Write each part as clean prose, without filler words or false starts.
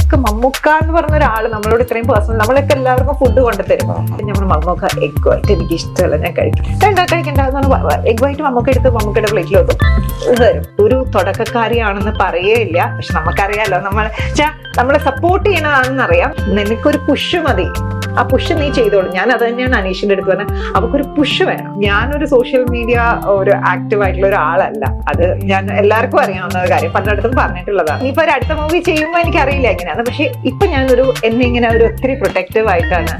നമുക്ക് മമ്മൂക്ക എന്ന് പറഞ്ഞ ഒരാള് നമ്മളോട് ഇത്രയും പേഴ്സണൽ, നമ്മളൊക്കെ എല്ലാവർക്കും ഫുഡ് കൊണ്ടുതരും. നമ്മൾ മമ്മൂക്ക എഗ് വൈറ്റ് എനിക്ക് ഇഷ്ടമല്ല, ഞാൻ കഴിക്കണ്ടെന്ന് എഗ് വൈറ്റ് മമ്മൂക്ക എടുത്ത് മമ്മൂക്കയുടെ പ്ലേറ്റിൽ വെക്കും, തരും. ഒരു തുടക്കക്കാരിയാണെന്ന് പറയേയില്ല, പക്ഷെ നമുക്കറിയാലോ നമ്മളെ സപ്പോർട്ട് ചെയ്യണതാണെന്നറിയാം. നിനക്കൊരു പുഷ് മതി, ആ പുഷ് നീ ചെയ്തോളൂ. ഞാൻ അത് തന്നെയാണ് അനീഷിന്റെ അടുത്ത് പറഞ്ഞത്, അവക്കൊരു പുഷ് വേണം. ഞാനൊരു സോഷ്യൽ മീഡിയ ഒരു ആക്റ്റീവ് ആയിട്ടുള്ള ഒരാളല്ല, അത് ഞാൻ എല്ലാവർക്കും അറിയാവുന്ന കാര്യം, പലയിടത്തും പറഞ്ഞിട്ടുള്ളതാണ്. ഇനിയിപ്പോ ഒരു അടുത്ത മൂവി ചെയ്യുമ്പോൾ എനിക്കറിയില്ല എങ്ങനെയാണ്, പക്ഷെ ഇപ്പൊ ഞാനൊരു എന്നെ ഇങ്ങനെ ഒരു ഒത്തിരി പ്രൊട്ടക്റ്റീവ് ആയിട്ടാണ്.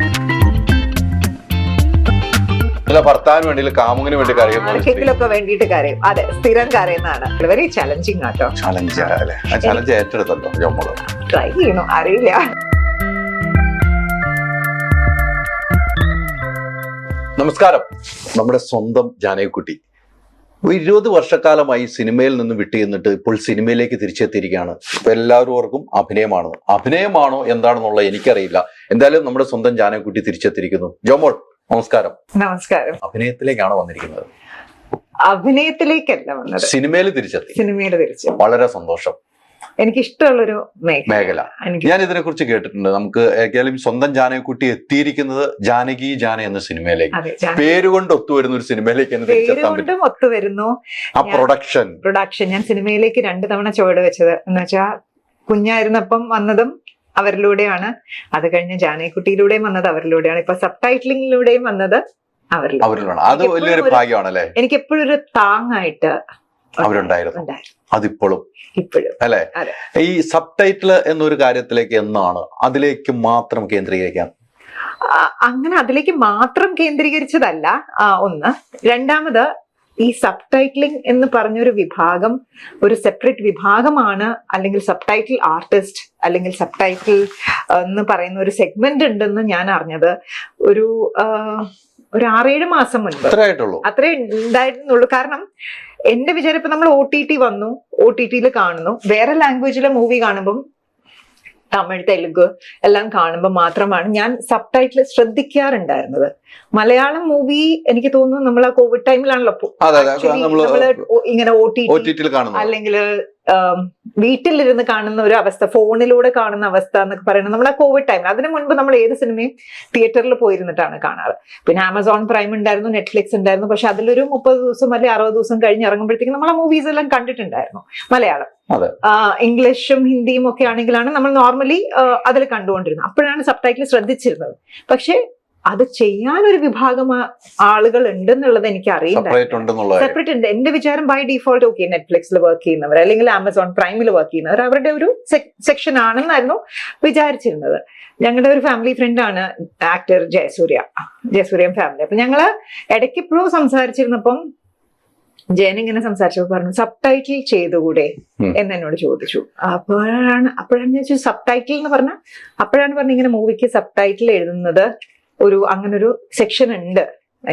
ഭർത്താവിന് വേണ്ടി കാമുകിന് വേണ്ടി ആർക്കെങ്കിലൊക്കെ വേണ്ടിയിട്ട് കരയും. അതെ, സ്ഥിരം കരയുന്നതാണ്. വെരി ചലഞ്ചിങ് ആട്ടോ. ചലഞ്ച് ഏറ്റെടുത്തല്ലോ ജോമോള്. ട്രൈ ചെയ്യണോ അറിയില്ല. നമസ്കാരം. നമ്മുടെ സ്വന്തം ജാനകിക്കുട്ടി 20 വർഷക്കാലമായി സിനിമയിൽ നിന്ന് വിട്ടു നിന്നിട്ട് ഇപ്പോൾ സിനിമയിലേക്ക് തിരിച്ചെത്തിയിരിക്കുകയാണ്. ഇപ്പൊ എല്ലാവർക്കും അഭിനയമാണോ എന്താണെന്നുള്ള എനിക്കറിയില്ല. എന്തായാലും നമ്മുടെ സ്വന്തം ജാനകിക്കുട്ടി തിരിച്ചെത്തിയിരിക്കുന്നു. ജോമോൾ നമസ്കാരം. നമസ്കാരം. അഭിനയത്തിലേക്കാണോ വന്നിരിക്കുന്നത്? അഭിനയത്തിലേക്കല്ല വന്നത്, സിനിമയിൽ തിരിച്ചെത്തി. വളരെ സന്തോഷം. എനിക്കിഷ്ടമുള്ളൊരു മേഖല. ഞാൻ ഇതിനെ കുറിച്ച് കേട്ടിട്ടുണ്ട്. നമുക്ക് ഏതായാലും സ്വന്തം ജാനകിക്കുട്ടി എത്തിയിരിക്കുന്നത് ജാനകി ജാന എന്ന സിനിമയിലേക്ക്, പേരുകൊണ്ട് ഒത്തുവരുന്ന ഒരു സിനിമയിലേക്ക് ഒത്തുവരുന്നു. ആ പ്രൊഡക്ഷൻ ഞാൻ സിനിമയിലേക്ക് 2 തവണ ചുവട് വെച്ചത് എന്ന് വെച്ചാൽ കുഞ്ഞായിരുന്നപ്പം വന്നതും അവരിലൂടെയാണ്, അത് കഴിഞ്ഞ് ജാനകിക്കുട്ടിയിലൂടെയും വന്നത് അവരിലൂടെയാണ്, ഇപ്പൊ സബ് ടൈറ്റിലിലൂടെയും വന്നത് അവരിലൂടെയാണ്. അത് വലിയൊരു ഭാഗ്യമാണല്ലേ. എനിക്ക് എപ്പോഴും ഒരു താങ്ങായിട്ട് അവരുണ്ടായിരുന്നു. അതിപ്പോഴും അല്ലെ. ഈ സബ് ടൈറ്റില് എന്നൊരു കാര്യത്തിലേക്ക് എന്നാണ് അതിലേക്ക് മാത്രം കേന്ദ്രീകരിക്കാം? അങ്ങനെ അതിലേക്ക് മാത്രം കേന്ദ്രീകരിച്ചതല്ല ഒന്ന്. രണ്ടാമത്, ഈ സബ് ടൈറ്റിലിംഗ് എന്ന് പറഞ്ഞൊരു വിഭാഗം ഒരു സെപ്പറേറ്റ് വിഭാഗമാണ്, അല്ലെങ്കിൽ സബ് ടൈറ്റിൽ ആർട്ടിസ്റ്റ് അല്ലെങ്കിൽ സബ് ടൈറ്റിൽ എന്ന് പറയുന്ന ഒരു സെഗ്മെന്റ് ഉണ്ടെന്ന് ഞാൻ അറിഞ്ഞത് ഒരു 6-7 മാസം മുൻപ്. അത്രേ ഉണ്ടായിരുന്നുള്ളൂ. കാരണം എന്റെ വിചാരം, ഇപ്പൊ നമ്മൾ OTT വന്നു, OTTയിൽ കാണുന്നു, വേറെ ലാംഗ്വേജിലെ മൂവി കാണുമ്പം തമിഴ്, തെലുങ്ക് എല്ലാം കാണുമ്പോൾ മാത്രമാണ് ഞാൻ സബ് ടൈറ്റിൽ ശ്രദ്ധിക്കാറുണ്ടായിരുന്നത്. മലയാളം മൂവി എനിക്ക് തോന്നുന്നു നമ്മൾ ആ കോവിഡ് ടൈമിലാണല്ലോ ഇങ്ങനെ OTT അല്ലെങ്കിൽ വീട്ടിലിരുന്ന് കാണുന്ന ഒരു അവസ്ഥ, ഫോണിലൂടെ കാണുന്ന അവസ്ഥ എന്നൊക്കെ പറയുന്നത് നമ്മൾ ആ കോവിഡ് ടൈമിൽ. അതിനു മുൻപ് നമ്മൾ ഏത് സിനിമയും തിയേറ്ററിൽ പോയിരുന്നിട്ടാണ് കാണാറ്. പിന്നെ ആമസോൺ പ്രൈം ഉണ്ടായിരുന്നു, നെറ്റ്ഫ്ലിക്സ് ഉണ്ടായിരുന്നു, പക്ഷെ അതിലൊരു 30 ദിവസം അല്ലെങ്കിൽ 60 ദിവസം കഴിഞ്ഞ് ഇറങ്ങുമ്പോഴത്തേക്കും നമ്മൾ ആ മൂവീസ് എല്ലാം കണ്ടിട്ടുണ്ടായിരുന്നു. മലയാളം, ഇംഗ്ലീഷും ഹിന്ദിയും ഒക്കെ ആണെങ്കിലാണ് നമ്മൾ നോർമലി അതിൽ കണ്ടുകൊണ്ടിരുന്നത്. അപ്പോഴാണ് സബ് ടൈറ്റിൽ ശ്രദ്ധിച്ചിരുന്നത്. പക്ഷെ അത് ചെയ്യാനൊരു വിഭാഗം ആളുകൾ ഉണ്ടെന്നുള്ളത് എനിക്ക് അറിയില്ല. സെപ്പറേറ്റ് ഉണ്ട്. എന്റെ വിചാരം ബൈ ഡിഫോൾട്ട് ഓക്കെ, നെറ്റ്ഫ്ലിക്സിൽ വർക്ക് ചെയ്യുന്നവർ അല്ലെങ്കിൽ ആമസോൺ പ്രൈമിൽ വർക്ക് ചെയ്യുന്നവർ അവരുടെ ഒരു സെക്ഷൻ ആണെന്നായിരുന്നു വിചാരിച്ചിരുന്നത്. ഞങ്ങളുടെ ഒരു ഫാമിലി ഫ്രണ്ടാണ് ആക്ടർ ജയസൂര്യ ഫാമിലി. അപ്പൊ ഞങ്ങള് ഇടയ്ക്ക് ഇപ്പോഴും സംസാരിച്ചിരുന്നപ്പം ജയൻ ഇങ്ങനെ സംസാരിച്ചപ്പോൾ പറഞ്ഞു, സബ് ടൈറ്റിൽ ചെയ്തുകൂടെ എന്ന് എന്നോട് ചോദിച്ചു. അപ്പോഴാണ് ഞാൻ ചോദിച്ചു സബ് ടൈറ്റിൽ എന്ന് പറഞ്ഞാൽ, അപ്പോഴാണ് പറഞ്ഞത് ഇങ്ങനെ മൂവിക്ക് സബ് ടൈറ്റിൽ എഴുതുന്നത് അങ്ങനൊരു സെക്ഷൻ ഉണ്ട്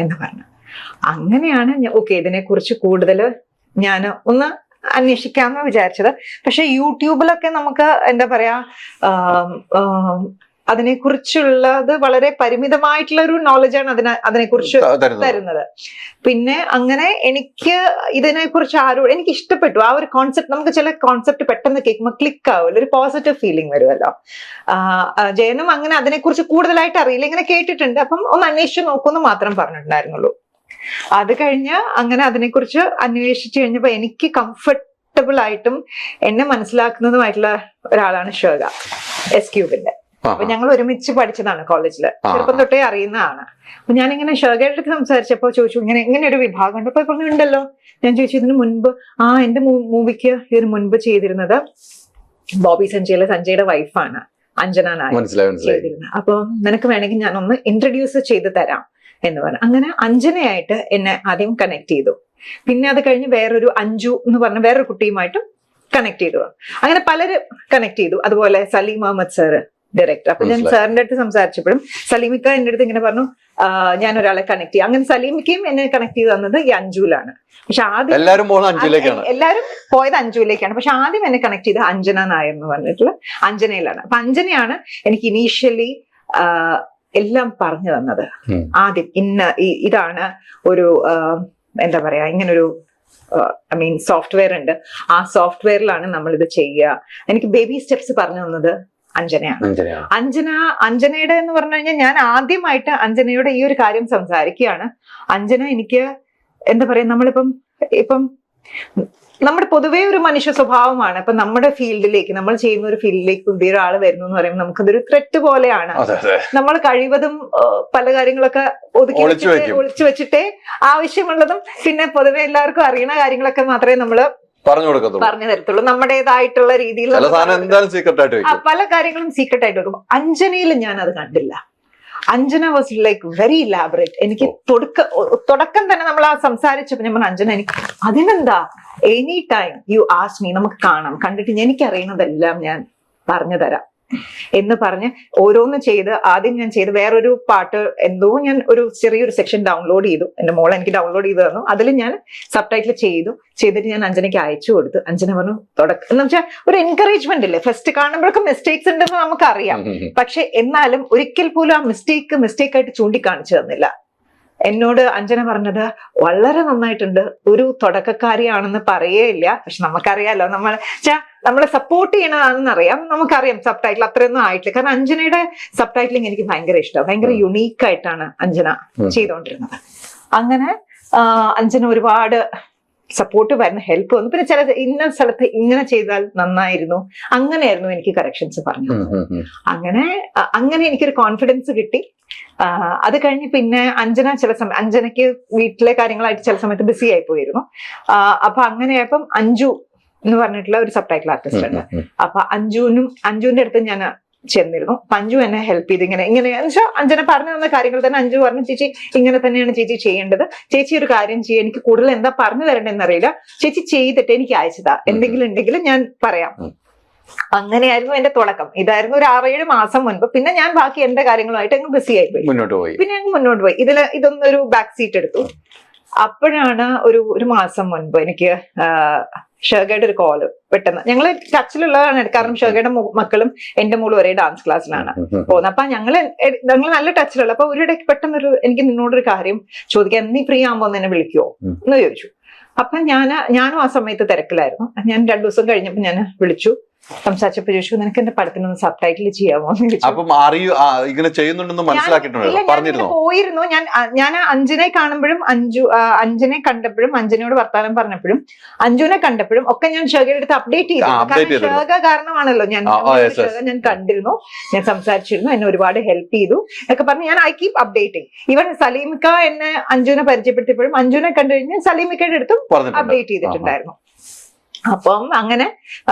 എന്ന് പറഞ്ഞു. അങ്ങനെയാണ് ഓക്കെ ഇതിനെ കുറിച്ച് കൂടുതൽ ഞാൻ ഒന്ന് അന്വേഷിക്കാമെന്ന് വിചാരിച്ചത്. പക്ഷെ യൂട്യൂബിലൊക്കെ നമുക്ക് എന്താ പറയാ, അതിനെക്കുറിച്ചുള്ളത് വളരെ പരിമിതമായിട്ടുള്ള ഒരു നോളജാണ് അതിനെക്കുറിച്ച് തരുന്നത്. പിന്നെ അങ്ങനെ എനിക്ക് ഇതിനെക്കുറിച്ച് എനിക്ക് ഇഷ്ടപ്പെട്ടു ആ ഒരു കോൺസെപ്റ്റ്. നമുക്ക് ചില കോൺസെപ്റ്റ് പെട്ടെന്ന് കേൾക്കുമ്പോൾ ക്ലിക്ക് ആവുമല്ലോ, ഒരു പോസിറ്റീവ് ഫീലിംഗ് വരുമല്ലോ. ജയനും അങ്ങനെ അതിനെക്കുറിച്ച് കൂടുതലായിട്ട് അറിയില്ല, ഇങ്ങനെ കേട്ടിട്ടുണ്ട്, അപ്പം ഒന്ന് അന്വേഷിച്ച് നോക്കുമെന്ന് മാത്രം പറഞ്ഞിട്ടുണ്ടായിരുന്നുള്ളൂ. അത് കഴിഞ്ഞ് അങ്ങനെ അതിനെക്കുറിച്ച് അന്വേഷിച്ചു കഴിഞ്ഞപ്പോ എനിക്ക് കംഫർട്ടബിൾ ആയിട്ടും എന്നെ മനസ്സിലാക്കുന്നതുമായിട്ടുള്ള ഒരാളാണ് ശ്വേത SQബിന്റെ. അപ്പൊ ഞങ്ങൾ ഒരുമിച്ച് പഠിച്ചതാണ് കോളേജില്, ചെറുപ്പം തൊട്ടേ അറിയുന്നതാണ്. അപ്പൊ ഞാനിങ്ങനെ ഷേഗയുടെ അടുത്ത് സംസാരിച്ചപ്പോ ചോദിച്ചു, ഇങ്ങനെ ഒരു വിഭാഗം ഉണ്ട്. അപ്പൊ പറഞ്ഞുണ്ടല്ലോ. ഞാൻ ചോദിച്ചു ഇതിന് മുൻപ് എന്റെ മൂവിക്ക് ഇതിന് മുൻപ് ചെയ്തിരുന്നത് ബോബി സഞ്ജയുടെ വൈഫാണ് അഞ്ജന നായർ ചെയ്തിരുന്നത്. അപ്പൊ നിനക്ക് വേണമെങ്കിൽ ഞാനൊന്ന് ഇൻട്രൊഡ്യൂസ് ചെയ്ത് തരാം എന്ന് പറഞ്ഞു. അങ്ങനെ അഞ്ജനയായിട്ട് എന്നെ ആദ്യം കണക്ട് ചെയ്തു. പിന്നെ അത് കഴിഞ്ഞ് വേറൊരു അഞ്ജു എന്ന് പറഞ്ഞ വേറൊരു കുട്ടിയുമായിട്ടും കണക്ട് ചെയ്തു. അങ്ങനെ പലരും കണക്ട് ചെയ്തു. അതുപോലെ സലീം അഹമ്മദ് സാറ് ഡയറക്ടർ. അപ്പൊ ഞാൻ സാറിന്റെ അടുത്ത് സംസാരിച്ചപ്പോഴും സലീമിക്ക എന്റെ അടുത്ത് ഇങ്ങനെ പറഞ്ഞു, ഞാൻ ഒരാളെ കണക്ട് ചെയ്യും. അങ്ങനെ സലീമിക്കയും എന്നെ കണക്ട് ചെയ്ത് തന്നത് ഈ അഞ്ജുവിലാണ്. പക്ഷെ ആദ്യം എല്ലാവരും പോയത് അഞ്ജുവിലേക്കാണ്. പക്ഷെ ആദ്യം എന്നെ കണക്ട് ചെയ്ത് അഞ്ജന നായർ എന്ന് പറഞ്ഞിട്ടുള്ള അഞ്ജനയിലാണ്. അപ്പൊ അഞ്ജനയാണ് എനിക്ക് ഇനീഷ്യലി എല്ലാം പറഞ്ഞു തന്നത്. ആദ്യം ഇതാണ് ഒരു എന്താ പറയാ, ഇങ്ങനൊരു സോഫ്റ്റ്വെയർ ഉണ്ട്, ആ സോഫ്റ്റ്വെയറിലാണ് നമ്മൾ ഇത് ചെയ്യുക. എനിക്ക് ബേബി സ്റ്റെപ്സ് പറഞ്ഞു തന്നത് അഞ്ജനയാണ്. അഞ്ജനയുടെ എന്ന് പറഞ്ഞു കഴിഞ്ഞാൽ ഞാൻ ആദ്യമായിട്ട് അഞ്ജനയോട് ഈ ഒരു കാര്യം സംസാരിക്കുകയാണ്. അഞ്ജന എനിക്ക് എന്താ പറയാ, ഇപ്പം നമ്മുടെ പൊതുവേ ഒരു മനുഷ്യ സ്വഭാവമാണ്. ഇപ്പൊ നമ്മുടെ ഫീൽഡിലേക്ക്, നമ്മൾ ചെയ്യുന്ന ഒരു ഫീൽഡിലേക്ക് പുതിയ ഒരാൾ വരുന്നു എന്ന് പറയുമ്പോൾ നമുക്കതൊരു ത്രെറ്റ് പോലെയാണ്. നമ്മൾ കഴിവതും പല കാര്യങ്ങളൊക്കെ ഒളിച്ചു വെച്ചിട്ടേ ആവശ്യമുള്ളതും പിന്നെ പൊതുവെ എല്ലാവർക്കും അറിയുന്ന കാര്യങ്ങളൊക്കെ മാത്രമേ നമ്മള് പറഞ്ഞു തരത്തുള്ളൂ. നമ്മുടേതായിട്ടുള്ള രീതിയിൽ പല കാര്യങ്ങളും സീക്രട്ട് ആയിട്ട് വെക്കും. അഞ്ജനയിൽ ഞാൻ അത് കണ്ടില്ല. Anjana was like very elaborate. എനിക്ക് തുടക്കം തന്നെ നമ്മൾ ആ സംസാരിച്ചപ്പോൾ ഞാൻ പറഞ്ഞു, അഞ്ജന എനിക്ക് അതിനെന്താ, any time you ask me, നമുക്ക് കാണാം, കണ്ടിട്ട് എനിക്കറിയുന്നതെല്ലാം ഞാൻ പറഞ്ഞു തരാം എന്ന് പറഞ്ഞ് ഓരോന്ന് ചെയ്ത് ആദ്യം ഞാൻ ചെയ്ത് വേറൊരു പാട്ട് എന്തോ ഞാൻ ഒരു ചെറിയൊരു സെക്ഷൻ ഡൗൺലോഡ് ചെയ്തു. എന്റെ മോൾ എനിക്ക് ഡൗൺലോഡ് ചെയ്ത് തന്നു. അതിൽ ഞാൻ സബ് ടൈറ്റിൽ ചെയ്തിട്ട് ഞാൻ അഞ്ജനയ്ക്ക് അയച്ചു കൊടുത്തു. അഞ്ജന പറഞ്ഞു തുടക്കം എന്ന് വെച്ചാൽ ഒരു എൻകറേജ്മെന്റ് ഇല്ലേ, ഫസ്റ്റ് കാണുമ്പോഴൊക്കെ മിസ്റ്റേക്സ് ഉണ്ടെന്ന് നമുക്കറിയാം. പക്ഷെ എന്നാലും ഒരിക്കൽ പോലും ആ മിസ്റ്റേക്ക് ആയിട്ട് ചൂണ്ടിക്കാണിച്ചു തന്നില്ല. എന്നോട് അഞ്ജന പറഞ്ഞത് വളരെ നന്നായിട്ടുണ്ട്, ഒരു തുടക്കക്കാരിയാണെന്ന് പറയേയില്ല, പക്ഷെ നമുക്കറിയാലോ നമ്മളെ സപ്പോർട്ട് ചെയ്യണതാണെന്ന് അറിയാം. നമുക്കറിയാം സബ് ടൈറ്റിൽ അത്രയൊന്നും ആയിട്ടില്ല. കാരണം അഞ്ജനയുടെ സബ് ടൈറ്റിലിംഗ് എനിക്ക് ഭയങ്കര ഇഷ്ടമാണ്. ഭയങ്കര യുണീക്ക് ആയിട്ടാണ് അഞ്ജന ചെയ്തുകൊണ്ടിരുന്നത്. അങ്ങനെ അഞ്ജന ഒരുപാട് സപ്പോർട്ട് വരുന്ന ഹെൽപ്പ് വന്നു. പിന്നെ ചില ഇന്ന സ്ഥലത്ത് ഇങ്ങനെ ചെയ്താൽ നന്നായിരുന്നു, അങ്ങനെയായിരുന്നു എനിക്ക് കറക്ഷൻസ് പറഞ്ഞത്. അങ്ങനെ എനിക്കൊരു കോൺഫിഡൻസ് കിട്ടി. അത് കഴിഞ്ഞ് പിന്നെ അഞ്ജന അഞ്ജനയ്ക്ക് വീട്ടിലെ കാര്യങ്ങളായിട്ട് ചില സമയത്ത് ബിസി ആയി പോയിരുന്നു. അപ്പൊ അങ്ങനെയായപ്പം അഞ്ജു എന്ന് പറഞ്ഞിട്ടുള്ള ഒരു സബ് ടൈറ്റിൽ ആർട്ടിസ്റ്റ് ഉണ്ട്. അപ്പൊ അഞ്ജുവിന്റെ അടുത്ത് ഞാൻ ചെന്നിരുന്നു. അപ്പൊ അഞ്ജു എന്നെ ഹെൽപ്പ് ചെയ്ത് ഇങ്ങനെ വെച്ചാൽ അഞ്ജന പറഞ്ഞു തന്ന കാര്യങ്ങൾ തന്നെ അഞ്ജു പറഞ്ഞു, ചേച്ചി ഇങ്ങനെ തന്നെയാണ് ചേച്ചി ചെയ്യേണ്ടത്, ചേച്ചി ഒരു കാര്യം ചെയ്യുക, എനിക്ക് കൂടുതൽ എന്താ പറഞ്ഞു തരേണ്ടതെന്ന് അറിയില്ല, ചേച്ചി ചെയ്തിട്ട് എനിക്ക് അയച്ചതാ, എന്തെങ്കിലും ഉണ്ടെങ്കിൽ ഞാൻ പറയാം. അങ്ങനെയായിരുന്നു എന്റെ തുടക്കം. ഇതായിരുന്നു ഒരു 6-7 മാസം മുൻപ്. പിന്നെ ഞാൻ ബാക്കി എന്റെ കാര്യങ്ങളുമായിട്ട് അങ്ങ് ബിസി ആയി പോയി. പിന്നെ അങ്ങ് മുന്നോട്ട് പോയി. ഇതൊന്നൊരു ബാക്ക് സീറ്റ് എടുത്തു. അപ്പോഴാണ് ഒരു മാസം മുൻപ് എനിക്ക് ഷർഗയുടെ ഒരു കോള് പെട്ടെന്ന്. ഞങ്ങൾ ടച്ചിലുള്ളതാണ്, കാരണം ഷർഗയുടെ മക്കളും എന്റെ മോളും ഒരേ ഡാൻസ് ക്ലാസ്സിലാണ് പോകുന്നത്. അപ്പൊ ഞങ്ങൾ നല്ല ടച്ചിലുള്ള. അപ്പൊ ഒരിടയ്ക്ക് പെട്ടെന്നൊരു എനിക്ക് നിന്നോടൊരു കാര്യം ചോദിക്കാം, നീ ഫ്രീ ആകുമ്പോ എന്നെ വിളിക്കുവോ എന്ന് ചോദിച്ചു. അപ്പൊ ഞാനും ആ സമയത്ത് തിരക്കിലായിരുന്നു. ഞാൻ 2 ദിവസം കഴിഞ്ഞപ്പോ ഞാൻ വിളിച്ചു, സംസാരിച്ചപ്പോ ചോദിച്ചു, നിനക്ക് എന്റെ പടത്തിനൊന്ന് സബ് ടൈറ്റിൽ ചെയ്യാമോ എന്ന് ചോദിച്ചു. പോയിരുന്നു. ഞാൻ അഞ്ജനെ കാണുമ്പോഴും അഞ്ജനെ കണ്ടപ്പോഴും അഞ്ജനയോട് വർത്താനം പറഞ്ഞപ്പോഴും അഞ്ജുനെ കണ്ടപ്പോഴും ഒക്കെ ഞാൻ ഷേഖയുടെ അടുത്ത് അപ്ഡേറ്റ് ചെയ്തു. കാരണം ഷേഖ കാരണമാണല്ലോ ഞാൻ കണ്ടിരുന്നു, ഞാൻ സംസാരിച്ചിരുന്നു, എന്നെ ഒരുപാട് ഹെൽപ്പ് ചെയ്തു എന്നൊക്കെ പറഞ്ഞ് ഞാൻ ഐ കീപ് അപ്ഡേറ്റിംഗ്. ഈവൻ സലീമിക്ക എന്നെ അഞ്ജുനെ പരിചയപ്പെടുത്തിയപ്പോഴും അഞ്ജുനെ കണ്ടു കഴിഞ്ഞാൽ സലീമിക്കയുടെ അടുത്തും അപ്ഡേറ്റ് ചെയ്തിട്ടുണ്ടായിരുന്നു. അപ്പം അങ്ങനെ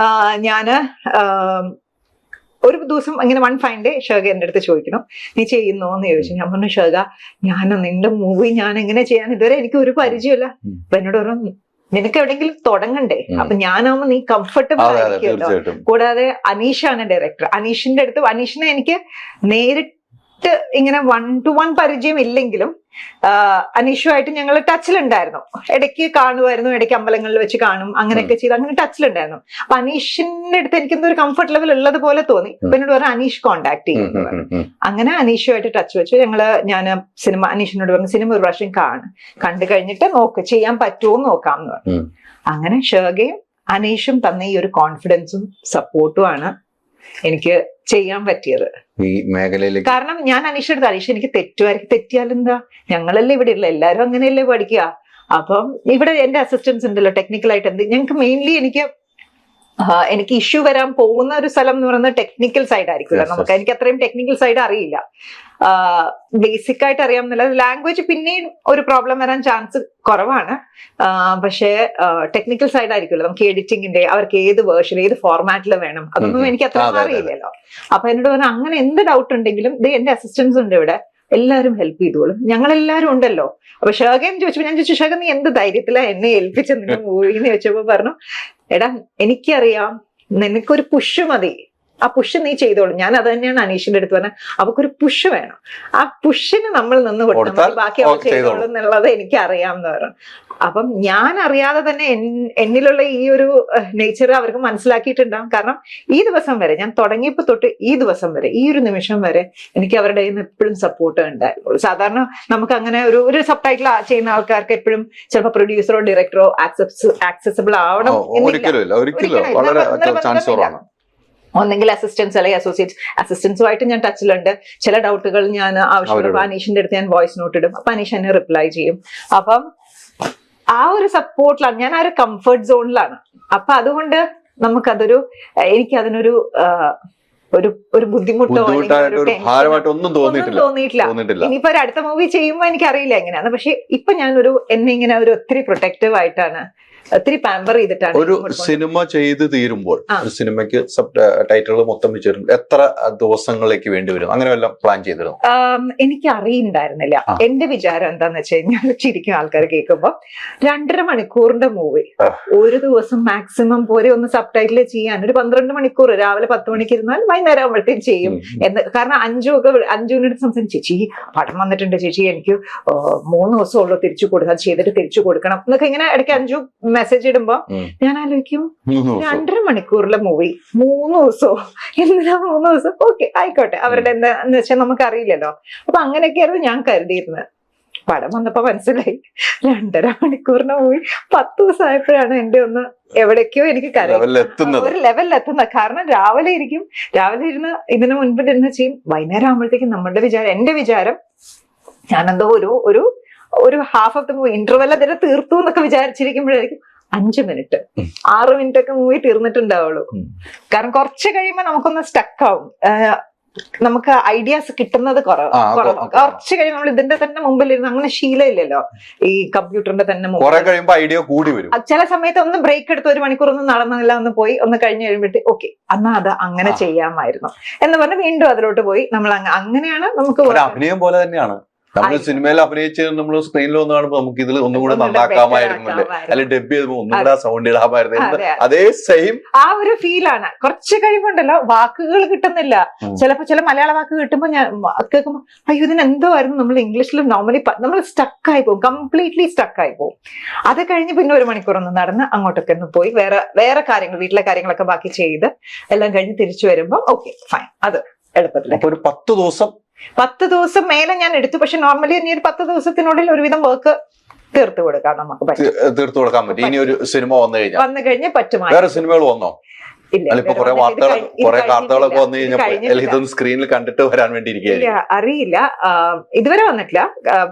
ഞാന് ഒരു ദിവസം ഇങ്ങനെ വൺ ഫൈൻ ഡേ ഷേഖ എന്റെ അടുത്ത് ചോദിക്കണം, നീ ചെയ്യുന്നോ എന്ന് ചോദിച്ചു. ഞാൻ പറഞ്ഞു, ഷേഖ നിന്റെ മൂവി ഞാൻ എങ്ങനെ ചെയ്യാൻ, ഇതുവരെ എനിക്ക് ഒരു പരിചയമില്ല. അപ്പൊ എന്നോട് പറഞ്ഞു, നിനക്ക് എവിടെയെങ്കിലും തുടങ്ങണ്ടേ, അപ്പൊ ഞാനാവുമ്പോ നീ കംഫർട്ടബിൾ ആയിരിക്കുമല്ലോ. കൂടാതെ അനീഷാണ് ഡയറക്ടർ. അനീഷിനെ എനിക്ക് നേരിട്ട് ഇങ്ങനെ 1-to-1 പരിചയം ഇല്ലെങ്കിലും അനീഷുമായിട്ട് ഞങ്ങൾ ടച്ചിലുണ്ടായിരുന്നു. ഇടയ്ക്ക് കാണുമായിരുന്നു, ഇടയ്ക്ക് അമ്പലങ്ങളിൽ വെച്ച് കാണും, അങ്ങനെയൊക്കെ ചെയ്ത് അങ്ങനെ ടച്ചിലുണ്ടായിരുന്നു. അപ്പൊ അനീഷിന്റെ അടുത്ത് എനിക്ക് എന്തോ ഒരു കംഫർട്ട് ലെവൽ ഉള്ളത് പോലെ തോന്നി. അപ്പൊ എന്നോട് പറഞ്ഞു, അനീഷ് കോണ്ടാക്ട് ചെയ്യുന്നു. അങ്ങനെ അനീഷുമായിട്ട് ടച്ച് വെച്ചു. ഞാൻ അനീഷിനോട് പറഞ്ഞു, സിനിമ ഒരു പ്രാവശ്യം കണ്ടു കഴിഞ്ഞിട്ട് ചെയ്യാൻ പറ്റുമോ നോക്കാം എന്ന് പറഞ്ഞു. അങ്ങനെ ഷേഖയും അനീഷും തന്ന ഈ ഒരു കോൺഫിഡൻസും സപ്പോർട്ടും ആണ് എനിക്ക് ചെയ്യാൻ പറ്റിയത് ഈ മേഖലയിലേക്ക്. കാരണം ഞാൻ അനീഷ് എനിക്ക് തെറ്റിയാലെന്താ, ഞങ്ങളല്ലേ ഇവിടെ ഉള്ള എല്ലാരും അങ്ങനെയല്ലേ പഠിക്കുക. അപ്പം ഇവിടെ എന്റെ അസിസ്റ്റൻസ് ഉണ്ടല്ലോ ടെക്നിക്കലായിട്ട്. ഞങ്ങൾക്ക് മെയിൻലി എനിക്ക് ഇഷ്യൂ വരാൻ പോകുന്ന ഒരു സ്ഥലം എന്ന് പറയുന്നത് ടെക്നിക്കൽ സൈഡ് ആയിരിക്കുമല്ലോ. എനിക്ക് അത്രയും ടെക്നിക്കൽ സൈഡ് അറിയില്ല, ബേസിക് ആയിട്ട് അറിയാമെന്നില്ല. ലാംഗ്വേജ് പിന്നെയും ഒരു പ്രോബ്ലം വരാൻ ചാൻസ് കുറവാണ്. പക്ഷേ ടെക്നിക്കൽ സൈഡ് ആയിരിക്കുമല്ലോ, നമുക്ക് എഡിറ്റിംഗിന്റെ അവർക്ക് ഏത് വേർഷൻ ഏത് ഫോർമാറ്റിൽ വേണം അതൊന്നും എനിക്ക് അത്രയും അറിയില്ലല്ലോ. അപ്പൊ എന്നോട് പറഞ്ഞാൽ അങ്ങനെ എന്ത് ഡൗട്ട് ഉണ്ടെങ്കിലും എന്റെ അസിസ്റ്റൻസ് ഉണ്ട് ഇവിടെ, എല്ലാവരും ഹെൽപ്പ് ചെയ്തോളും, ഞങ്ങളെല്ലാരും ഉണ്ടല്ലോ. അപ്പൊ ഷേഖയും ചോദിച്ചപ്പോ ഞാൻ ചോദിച്ചു, ഷേഖ നീ എന്ത് ധൈര്യത്തിലാ എന്നെ ഏൽപ്പിച്ച നിന്നെ മൂവിന്ന് ചോദിച്ചപ്പോ പറഞ്ഞു, എടാ എനിക്കറിയാം നിനക്കൊരു പുഷ് മതി, ആ പുഷ് നീ ചെയ്തോളും. ഞാൻ അത് തന്നെയാണ് അനീഷിന്റെ അടുത്ത് പറഞ്ഞത്, അവക്കൊരു പുഷ് വേണം, ആ പുഷിന് നമ്മൾ നിന്ന് കൊടുത്താൽ ബാക്കി അവർ ചെയ്തോളും എന്നുള്ളത് എനിക്ക് അറിയാമെന്ന് പറഞ്ഞു. അപ്പം ഞാൻ അറിയാതെ തന്നെ എന്നിലുള്ള ഈ ഒരു നേച്ചർ അവർക്ക് മനസ്സിലാക്കിയിട്ടുണ്ടാകും. കാരണം ഈ ദിവസം വരെ, ഞാൻ തുടങ്ങിയപ്പോ തൊട്ട് ഈ ദിവസം വരെ, ഈ ഒരു നിമിഷം വരെ എനിക്ക് അവരുടെ കയ്യിൽ നിന്ന് എപ്പോഴും സപ്പോർട്ട് ഉണ്ടായിരുന്നുള്ളൂ. സാധാരണ നമുക്ക് അങ്ങനെ ഒരു സബ് ടൈറ്റിൽ ചെയ്യുന്ന ആൾക്കാർക്ക് എപ്പോഴും ചിലപ്പോൾ പ്രൊഡ്യൂസറോ ഡയറക്ടറോ ആക്സസിബിൾ ആവണം. ഒന്നെങ്കിൽ അസിസ്റ്റൻസ് അല്ലെങ്കിൽ അസിസ്റ്റൻസുമായിട്ട് ഞാൻ ടച്ചിലുണ്ട്. ചില ഡൗട്ടുകൾ ഞാൻ ആവശ്യമുള്ള അനീഷിന്റെ അടുത്ത് ഞാൻ വോയിസ് നോട്ട് ഇടും, അപ്പൊ അനീഷ് എന്നെ റിപ്ലൈ ചെയ്യും. അപ്പം ആ ഒരു സപ്പോർട്ടിലാണ്, ഞാൻ ആ ഒരു കംഫർട്ട് സോണിലാണ്. അപ്പൊ അതുകൊണ്ട് നമുക്കതൊരു, എനിക്ക് അതിനൊരു ഒരു ബുദ്ധിമുട്ടോ ഒന്നും തോന്നിയിട്ടില്ല. ഇനിയിപ്പോ ഒരു അടുത്ത മൂവി ചെയ്യുമ്പോ എനിക്കറിയില്ല എങ്ങനെയാണ്, പക്ഷെ ഇപ്പൊ ഞാനൊരു എന്നെ ഇങ്ങനെ ഒരു ഒത്തിരി പ്രൊട്ടക്റ്റീവ് ആയിട്ടാണ്, ഒത്തിരി പാമ്പർ ചെയ്തിട്ടാണ്. ഒരു സിനിമ ചെയ്ത് തീരുമ്പോൾ ഒരു സിനിമയ്ക്ക് സബ് ടൈറ്റിൽ മൊത്തം വെച്ചിരുന്നു എത്ര ദിവസങ്ങളിലേക്ക് വേണ്ടി വരും, അങ്ങനെ വല്ല പ്ലാൻ ചെയ്തിരുന്നു? എനിക്ക് അറിയുണ്ടായിരുന്നില്ല. എന്റെ വിചാരം എന്താന്ന് വെച്ച് കഴിഞ്ഞാൽ, ചിരിക്കും ആൾക്കാർ കേൾക്കുമ്പോ, 2.5 മണിക്കൂറിന്റെ മൂവി ഒരു ദിവസം മാക്സിമം പോരെ ഒന്ന് സബ് ടൈറ്റിൽ ചെയ്യാൻ. ഒരു 12 മണിക്കൂർ, രാവിലെ 10 മണിക്ക് ഇരുന്നാൽ വൈകുന്നേരം ആകുമ്പോഴത്തേക്കും ചെയ്യും എന്ന്. കാരണം അഞ്ജുവിനോട് സംസാരിച്ചു, ചേച്ചി പടം വന്നിട്ടുണ്ട് ചേച്ചി, എനിക്ക് 3 ദിവസമുള്ളൂ തിരിച്ചു കൊടുക്കാൻ, ചെയ്തിട്ട് തിരിച്ചു കൊടുക്കണം എന്നൊക്കെ ഇങ്ങനെ ഇടയ്ക്ക് അഞ്ജു മെസ്സേജ് ഇടുമ്പോ ഞാൻ ആലോചിക്കും, 2.5 മണിക്കൂറിലെ മൂവി 3 ദിവസമോ, എന്തിനാ 3 ദിവസം? ഓക്കെ ആയിക്കോട്ടെ, അവരുടെ എന്താന്ന് വെച്ചാൽ നമുക്ക് അറിയില്ലല്ലോ. അപ്പൊ അങ്ങനെയൊക്കെയായിരുന്നു ഞാൻ കരുതിയിരുന്നത്. പടം വന്നപ്പോ മനസ്സിലായി 2.5 മണിക്കൂറിന്റെ മൂവി 10 ദിവസം ആയപ്പോഴാണ് എന്റെ ഒന്ന് എവിടേക്കോ എനിക്ക് ഒരു ലെവലിലെത്തുന്നത്. കാരണം രാവിലെ ഇരുന്ന് ഇതിനു മുൻപിൽ ഇരുന്ന് ചെയ്യും, വൈകുന്നേരം ആകുമ്പോഴത്തേക്കും എന്റെ വിചാരം ഞാനെന്തോ ഒരു half of the movie interval അതിനെ തീർത്തു എന്നൊക്കെ വിചാരിച്ചിരിക്കുമ്പോഴായിരിക്കും 5 മിനിറ്റ് 6 മിനിറ്റ് ഒക്കെ മൂവി തീർന്നിട്ടുണ്ടാവുള്ളൂ. കാരണം കുറച്ച് കഴിയുമ്പോൾ നമുക്കൊന്ന് സ്റ്റക്ക് ആവും, നമുക്ക് ഐഡിയാസ് കിട്ടുന്നത് കുറവ്. കുറച്ച് കഴിയുമ്പോൾ നമ്മൾ ഇതിന്റെ തന്നെ മുമ്പിലിരുന്ന് അങ്ങനെ ശീലമില്ലല്ലോ, ഈ കമ്പ്യൂട്ടറിന്റെ തന്നെ മുമ്പിൽ ഐഡിയ കൂടി വരും. ചില സമയത്ത് ഒന്ന് ബ്രേക്ക് എടുത്ത് 1 മണിക്കൂർ ഒന്നും നടന്നില്ല, ഒന്ന് പോയി ഒന്ന് കഴിഞ്ഞ് കഴിയുമ്പോഴത്തേക്ക് ഓക്കെ എന്നാ അത് അങ്ങനെ ചെയ്യാമായിരുന്നു എന്ന് പറഞ്ഞ് വീണ്ടും അതിലോട്ട് പോയി. നമ്മൾ അങ്ങനെയാണ് നമുക്ക് അഭിനയം പോലെ തന്നെയാണ്. നമ്മൾ സിനിമയിൽ അഭിനയിച്ച് നമ്മൾ സ്ക്രീനിൽ ഒന്ന് കാണുമ്പോൾ നമുക്ക് ഇതിൽ ഒന്നും കൂടെ നന്നാക്കാമായിരുന്നല്ലേ, അല്ലെങ്കിൽ ഡബ് ചെയ്തപ്പോൾ ഒന്നും കൂടെ സൗണ്ട് ഇടാമായിരുന്നു, അതേ സെയിം ആ ഒരു ഫീലാണ്. കുറച്ച് കഴിയുമ്പോണ്ടല്ലോ വാക്കുകൾ കിട്ടുന്നില്ല. ചിലപ്പോ ചില മലയാള വാക്ക് കിട്ടുമ്പോൾ ഞാൻ കേൾക്കുമ്പോ അയ്യോ ഇതിന് എന്തോ ആയിരുന്നു, നമ്മൾ ഇംഗ്ലീഷിൽ നോർമലി നമ്മൾ സ്റ്റക്കായി പോകും, കംപ്ലീറ്റ്ലി സ്റ്റക്കായി പോകും. അത് കഴിഞ്ഞ് പിന്നെ 1 മണിക്കൂർ ഒന്ന് നടന്ന് അങ്ങോട്ടൊക്കെ ഒന്ന് പോയി വേറെ കാര്യങ്ങൾ, വീട്ടിലെ കാര്യങ്ങളൊക്കെ ബാക്കി ചെയ്ത് എല്ലാം കഴിഞ്ഞ് തിരിച്ചു വരുമ്പോ ഓക്കെ ഫൈൻ, അത് എളുപ്പത്തില്ല. ഒരു 10 ദിവസം മേലെ ഞാൻ എടുത്തു. പക്ഷെ നോർമലി ഇനി ഒരു 10 ദിവസത്തിനുള്ളിൽ ഒരുവിധം വർക്ക് തീർത്തു കൊടുക്കാൻ നമുക്ക് പറ്റും. ഇനി ഒരു സിനിമ വന്നു കഴിഞ്ഞാൽ പറ്റും. വേറെ സിനിമകൾ വന്നോ? ഇപ്പൊ കുറെ വാർത്തകളൊക്കെ വന്നു കഴിഞ്ഞാൽ ഇതൊന്നും സ്ക്രീനിൽ കണ്ടിട്ട് വരാൻ വേണ്ടി അറിയില്ല, ഇതുവരെ വന്നിട്ടില്ല.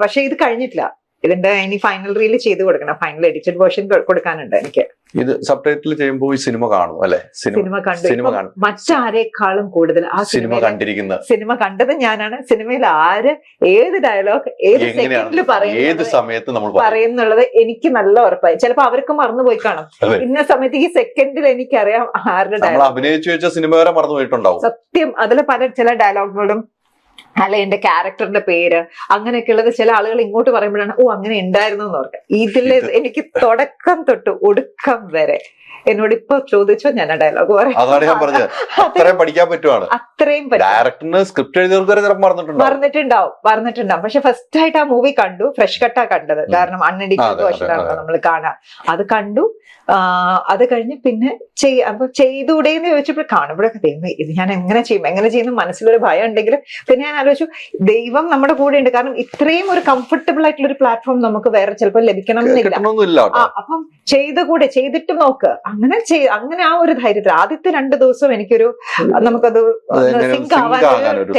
പക്ഷെ ഇത് കഴിഞ്ഞിട്ടില്ല, ഇതിന്റെ ഇനി ഫൈനൽ റീൽ ചെയ്ത് കൊടുക്കണം, ഫൈനൽ എഡിറ്റഡ് വേർഷൻ കൊടുക്കാനുണ്ട് എനിക്ക്. ഇത് സബ് ടൈറ്റിൽ ചെയ്യുമ്പോൾ ഈ സിനിമ കാണും അല്ലെ? സിനിമ കണ്ടു മറ്റാരേക്കാളും കൂടുതൽ ആ സിനിമ കണ്ടിരിക്കുന്നത്, സിനിമ കണ്ടത് ഞാനാണ്. സിനിമയിൽ ആര് ഏത് ഡയലോഗ് ഏത് സെക്കൻഡിൽ ഏത് സമയത്ത് നമ്മൾ പറയുന്നുള്ളത് എനിക്ക് നല്ല ഉറപ്പായി. ചിലപ്പോ അവർക്ക് മറന്നുപോയി കാണും, ഇന്ന സമയത്ത് ഈ സെക്കൻഡിൽ എനിക്കറിയാം ആരുടെ ഡയലോഗ്. അഭിനയിച്ചു വെച്ച സിനിമ വരെ മറന്നുപോയിട്ടുണ്ടാവും സത്യം. അതിൽ ചില ഡയലോഗുകളും അല്ല എന്റെ ക്യാരക്ടറിന്റെ പേര് അങ്ങനെയൊക്കെ ഉള്ളത് ചില ആളുകൾ ഇങ്ങോട്ട് പറയുമ്പോഴാണ് ഓ അങ്ങനെ ഉണ്ടായിരുന്നു എന്ന് ഓർക്കുക. ഇതില് എനിക്ക് തുടക്കം തൊട്ട് ഒടുക്കം വരെ എന്നോട് ഇപ്പൊ ചോദിച്ചോ ഞാൻ ആ ഡയലോഗ് പറയാം. അത്രയും മറന്നിട്ടുണ്ടാവും. പക്ഷെ ഫസ്റ്റ് ആയിട്ട് ആ മൂവി കണ്ടു, ഫ്രഷ് കട്ടാ കണ്ടത്, കാരണം അൺഎഡിറ്റഡ് വേർഷനാണല്ലോ നമ്മൾ കാണാൻ. അത് കണ്ടു. അത് കഴിഞ്ഞ് പിന്നെ അപ്പൊ ചെയ്തുകൂടെയെന്ന് ചോദിച്ചപ്പോൾ കാണുമ്പോഴൊക്കെ ദൈവം ഇത് ഞാൻ എങ്ങനെ ചെയ്യുന്ന മനസ്സിലൊരു ഭയം ഉണ്ടെങ്കിൽ പിന്നെ ഞാൻ ആലോചിച്ചു ദൈവം നമ്മുടെ കൂടെ ഉണ്ട്. കാരണം ഇത്രയും ഒരു കംഫർട്ടബിൾ ആയിട്ടുള്ള ഒരു പ്ലാറ്റ്ഫോം നമുക്ക് വേറെ ചിലപ്പോൾ ലഭിക്കണം എന്നില്ല. അപ്പം ചെയ്തിട്ട് നോക്ക്. അങ്ങനെ ആ ഒരു ധൈര്യത്തിൽ ആദ്യത്തെ 2 ദിവസം എനിക്കൊരു നമുക്കത് സിങ്ക് ആവാൻ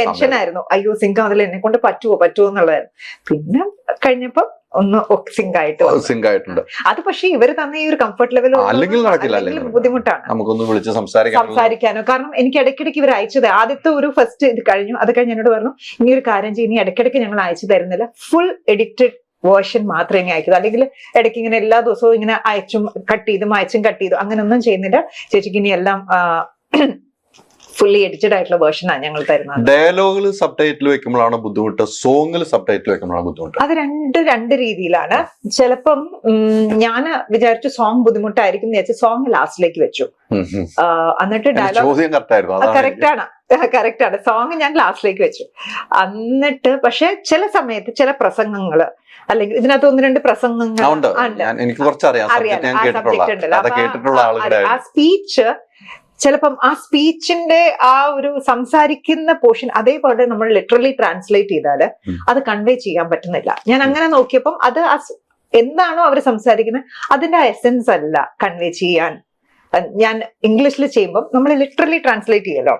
ടെൻഷനായിരുന്നു. അയ്യോ സിങ്ക് ആവുന്നില്ല, എന്നെ കൊണ്ട് പറ്റുമോ എന്നുള്ളതായിരുന്നു. പിന്നെ കഴിഞ്ഞപ്പോ ഒന്ന് സിങ്ക് ആയിട്ടുണ്ട്. അത് പക്ഷെ ഇവര് തന്നെ ഈ ഒരു കംഫർട്ട് ലെവൽ ബുദ്ധിമുട്ടാണ് നമുക്കൊന്ന് വിളിച്ച് സംസാരിക്കാനോ. കാരണം എനിക്ക് ഇടയ്ക്കിടയ്ക്ക് ഇവർ അയച്ചത് ആദ്യത്തെ ഒരു ഫസ്റ്റ് ഇത് കഴിഞ്ഞു. അത് കഴിഞ്ഞ് എന്നോട് പറഞ്ഞു ഇനി ഒരു കാര്യം ചെയ്യും, ഇനി ഇടയ്ക്കിടയ്ക്ക് ഞങ്ങൾ അയച്ചു തരുന്നില്ല, ഫുൾ എഡിറ്റഡ് വേർഷൻ മാത്രമേ അയക്കൂ. അല്ലെങ്കിൽ ഇടയ്ക്ക് ഇങ്ങനെ എല്ലാ ദിവസവും ഇങ്ങനെ അയച്ചും കട്ട് ചെയ്തും അങ്ങനെയൊന്നും ചെയ്യുന്നില്ല. ചേച്ചിക്ക് ഇനി എല്ലാം ഫുള്ളി എഡിറ്റഡ് ആയിട്ടുള്ള വേർഷനാണ് ഞങ്ങൾ തരുന്നത്. ഡയലോഗിൽ സബ് ടൈറ്റിൽ വെക്കുമ്പോഴാണ് ബുദ്ധിമുട്ട്, സോങ്ങിൽ സബ് ടൈറ്റിൽ വെക്കുമ്പോഴാണ് ബുദ്ധിമുട്ട്? അത് രണ്ട് രീതിയിലാണ്. ചിലപ്പം ഞാൻ വിചാരിച്ചു സോങ് ബുദ്ധിമുട്ടായിരിക്കും എന്ന് വിചാരിച്ചു സോങ് ലാസ്റ്റിലേക്ക് വെച്ചു. എന്നിട്ട് ഡയലോഗ് കറക്റ്റാണ് സോങ് ഞാൻ ലാസ്റ്റിലേക്ക് വെച്ചു. എന്നിട്ട് പക്ഷെ ചില സമയത്ത് ചില പ്രസംഗങ്ങള് അല്ലെങ്കിൽ ഇതിനകത്ത് 1-2 പ്രസംഗങ്ങൾ ആ സ്പീച്ച് ചിലപ്പം ആ സ്പീച്ചിന്റെ ആ ഒരു സംസാരിക്കുന്ന പോർഷൻ അതേപോലെ നമ്മൾ ലിറ്ററലി ട്രാൻസ്ലേറ്റ് ചെയ്താല് അത് കൺവേ ചെയ്യാൻ പറ്റുന്നില്ല. ഞാൻ അങ്ങനെ നോക്കിയപ്പം അത് എന്താണോ അവർ സംസാരിക്കുന്നത് അതിന്റെ ആ എസെൻസ് അല്ല കൺവേ ചെയ്യാൻ ഞാൻ ഇംഗ്ലീഷിൽ ചെയ്യുമ്പോൾ നമ്മൾ ലിറ്ററലി ട്രാൻസ്ലേറ്റ് ചെയ്യല്ലോ.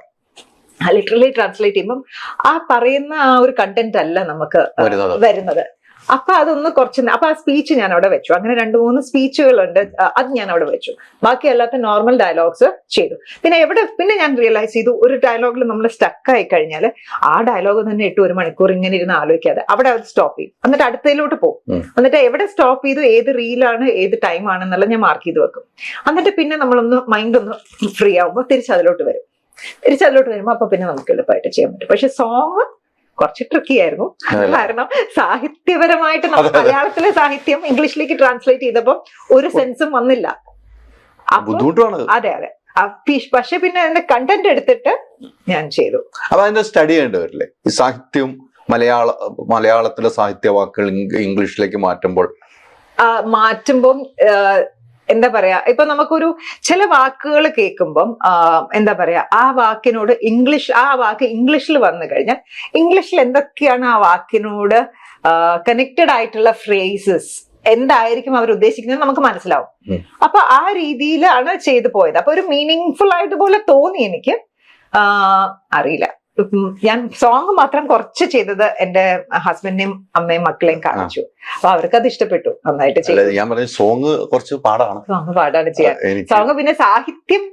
ലിറ്ററലി ട്രാൻസ്ലേറ്റ് ചെയ്യുമ്പോൾ ആ പറയുന്ന ആ ഒരു കണ്ടന്റ് അല്ല നമുക്ക് വരുന്നത്. അപ്പൊ അതൊന്ന് കുറച്ച് അപ്പൊ ആ സ്പീച്ച് ഞാൻ അവിടെ വെച്ചു. അങ്ങനെ 2-3 സ്പീച്ചുകളുണ്ട്, അത് ഞാൻ അവിടെ വെച്ചു. ബാക്കി അല്ലാത്ത നോർമൽ ഡയലോഗ്സ് ചെയ്തു. പിന്നെ ഞാൻ റിയലൈസ് ചെയ്തു, ഒരു ഡയലോഗിൽ നമ്മൾ സ്റ്റക്ക് ആയി കഴിഞ്ഞാൽ ആ ഡയലോഗ് തന്നെ 1 മണിക്കൂർ ഇങ്ങനെ ഇരുന്ന് ആലോചിക്കാതെ അവിടെ അത് സ്റ്റോപ്പ് ചെയ്യും. എന്നിട്ട് അടുത്തതിലോട്ട് പോകും. എന്നിട്ട് എവിടെ സ്റ്റോപ്പ് ചെയ്തു, ഏത് റീലാണ് ഏത് ടൈം ആണെന്നുള്ള ഞാൻ മാർക്ക് ചെയ്ത് വെക്കും. എന്നിട്ട് പിന്നെ നമ്മളൊന്ന് മൈൻഡ് ഒന്ന് ഫ്രീ ആവുമ്പോൾ തിരിച്ചതിലോട്ട് വരുമ്പോൾ അപ്പൊ പിന്നെ നമുക്ക് എളുപ്പമായിട്ട് ചെയ്യാൻ പറ്റും. പക്ഷെ സോങ് കുറച്ച് ട്രിക്കി ആയിരുന്നു. കാരണം സാഹിത്യപരമായിട്ട് നമ്മൾ മലയാളത്തിലെ സാഹിത്യം ഇംഗ്ലീഷിലേക്ക് ട്രാൻസ്ലേറ്റ് ചെയ്തപ്പോൾ ഒരു സെൻസും വന്നില്ല. അതെ. പക്ഷെ പിന്നെ അതിന്റെ കണ്ടന്റ് എടുത്തിട്ട് ഞാൻ ചെയ്തു. അപ്പൊ അതിന്റെ സ്റ്റഡി ചെയ്യേണ്ടി വരില്ലേ? ഈ സാഹിത്യം മലയാളത്തിലെ സാഹിത്യ വാക്കുകൾ ഇംഗ്ലീഷിലേക്ക് മാറ്റുമ്പോൾ എന്താ പറയാ, ഇപ്പൊ നമുക്കൊരു ചില വാക്കുകൾ കേൾക്കുമ്പം എന്താ പറയാ, ആ വാക്കിനോട് ആ വാക്ക് ഇംഗ്ലീഷിൽ വന്നു കഴിഞ്ഞാൽ ഇംഗ്ലീഷിൽ എന്തൊക്കെയാണ് ആ വാക്കിനോട് കണക്റ്റഡ് ആയിട്ടുള്ള ഫ്രേസസ് എന്തായിരിക്കും അവർ ഉദ്ദേശിക്കുന്നത് നമുക്ക് മനസ്സിലാവും. അപ്പൊ ആ രീതിയിലാണ് ചെയ്തു പോയത്. അപ്പൊ ഒരു മീനിങ് ഫുൾ ആയിട്ട് പോലെ തോന്നി എനിക്ക്. അറിയില്ല, ഞാൻ സോങ് മാത്രം കുറച്ച് ചെയ്തത് എന്റെ ഹസ്ബൻഡിനെയും അമ്മയും മക്കളെയും കാണിച്ചു. അപ്പൊ അവർക്ക് അത് ഇഷ്ടപ്പെട്ടു, നന്നായിട്ട് ചെയ്തു. ഞാൻ പറഞ്ഞു സോങ് കുറച്ച് പാടാണ് ചെയ്യാൻ. സോങ് പിന്നെ സാഹിത്യം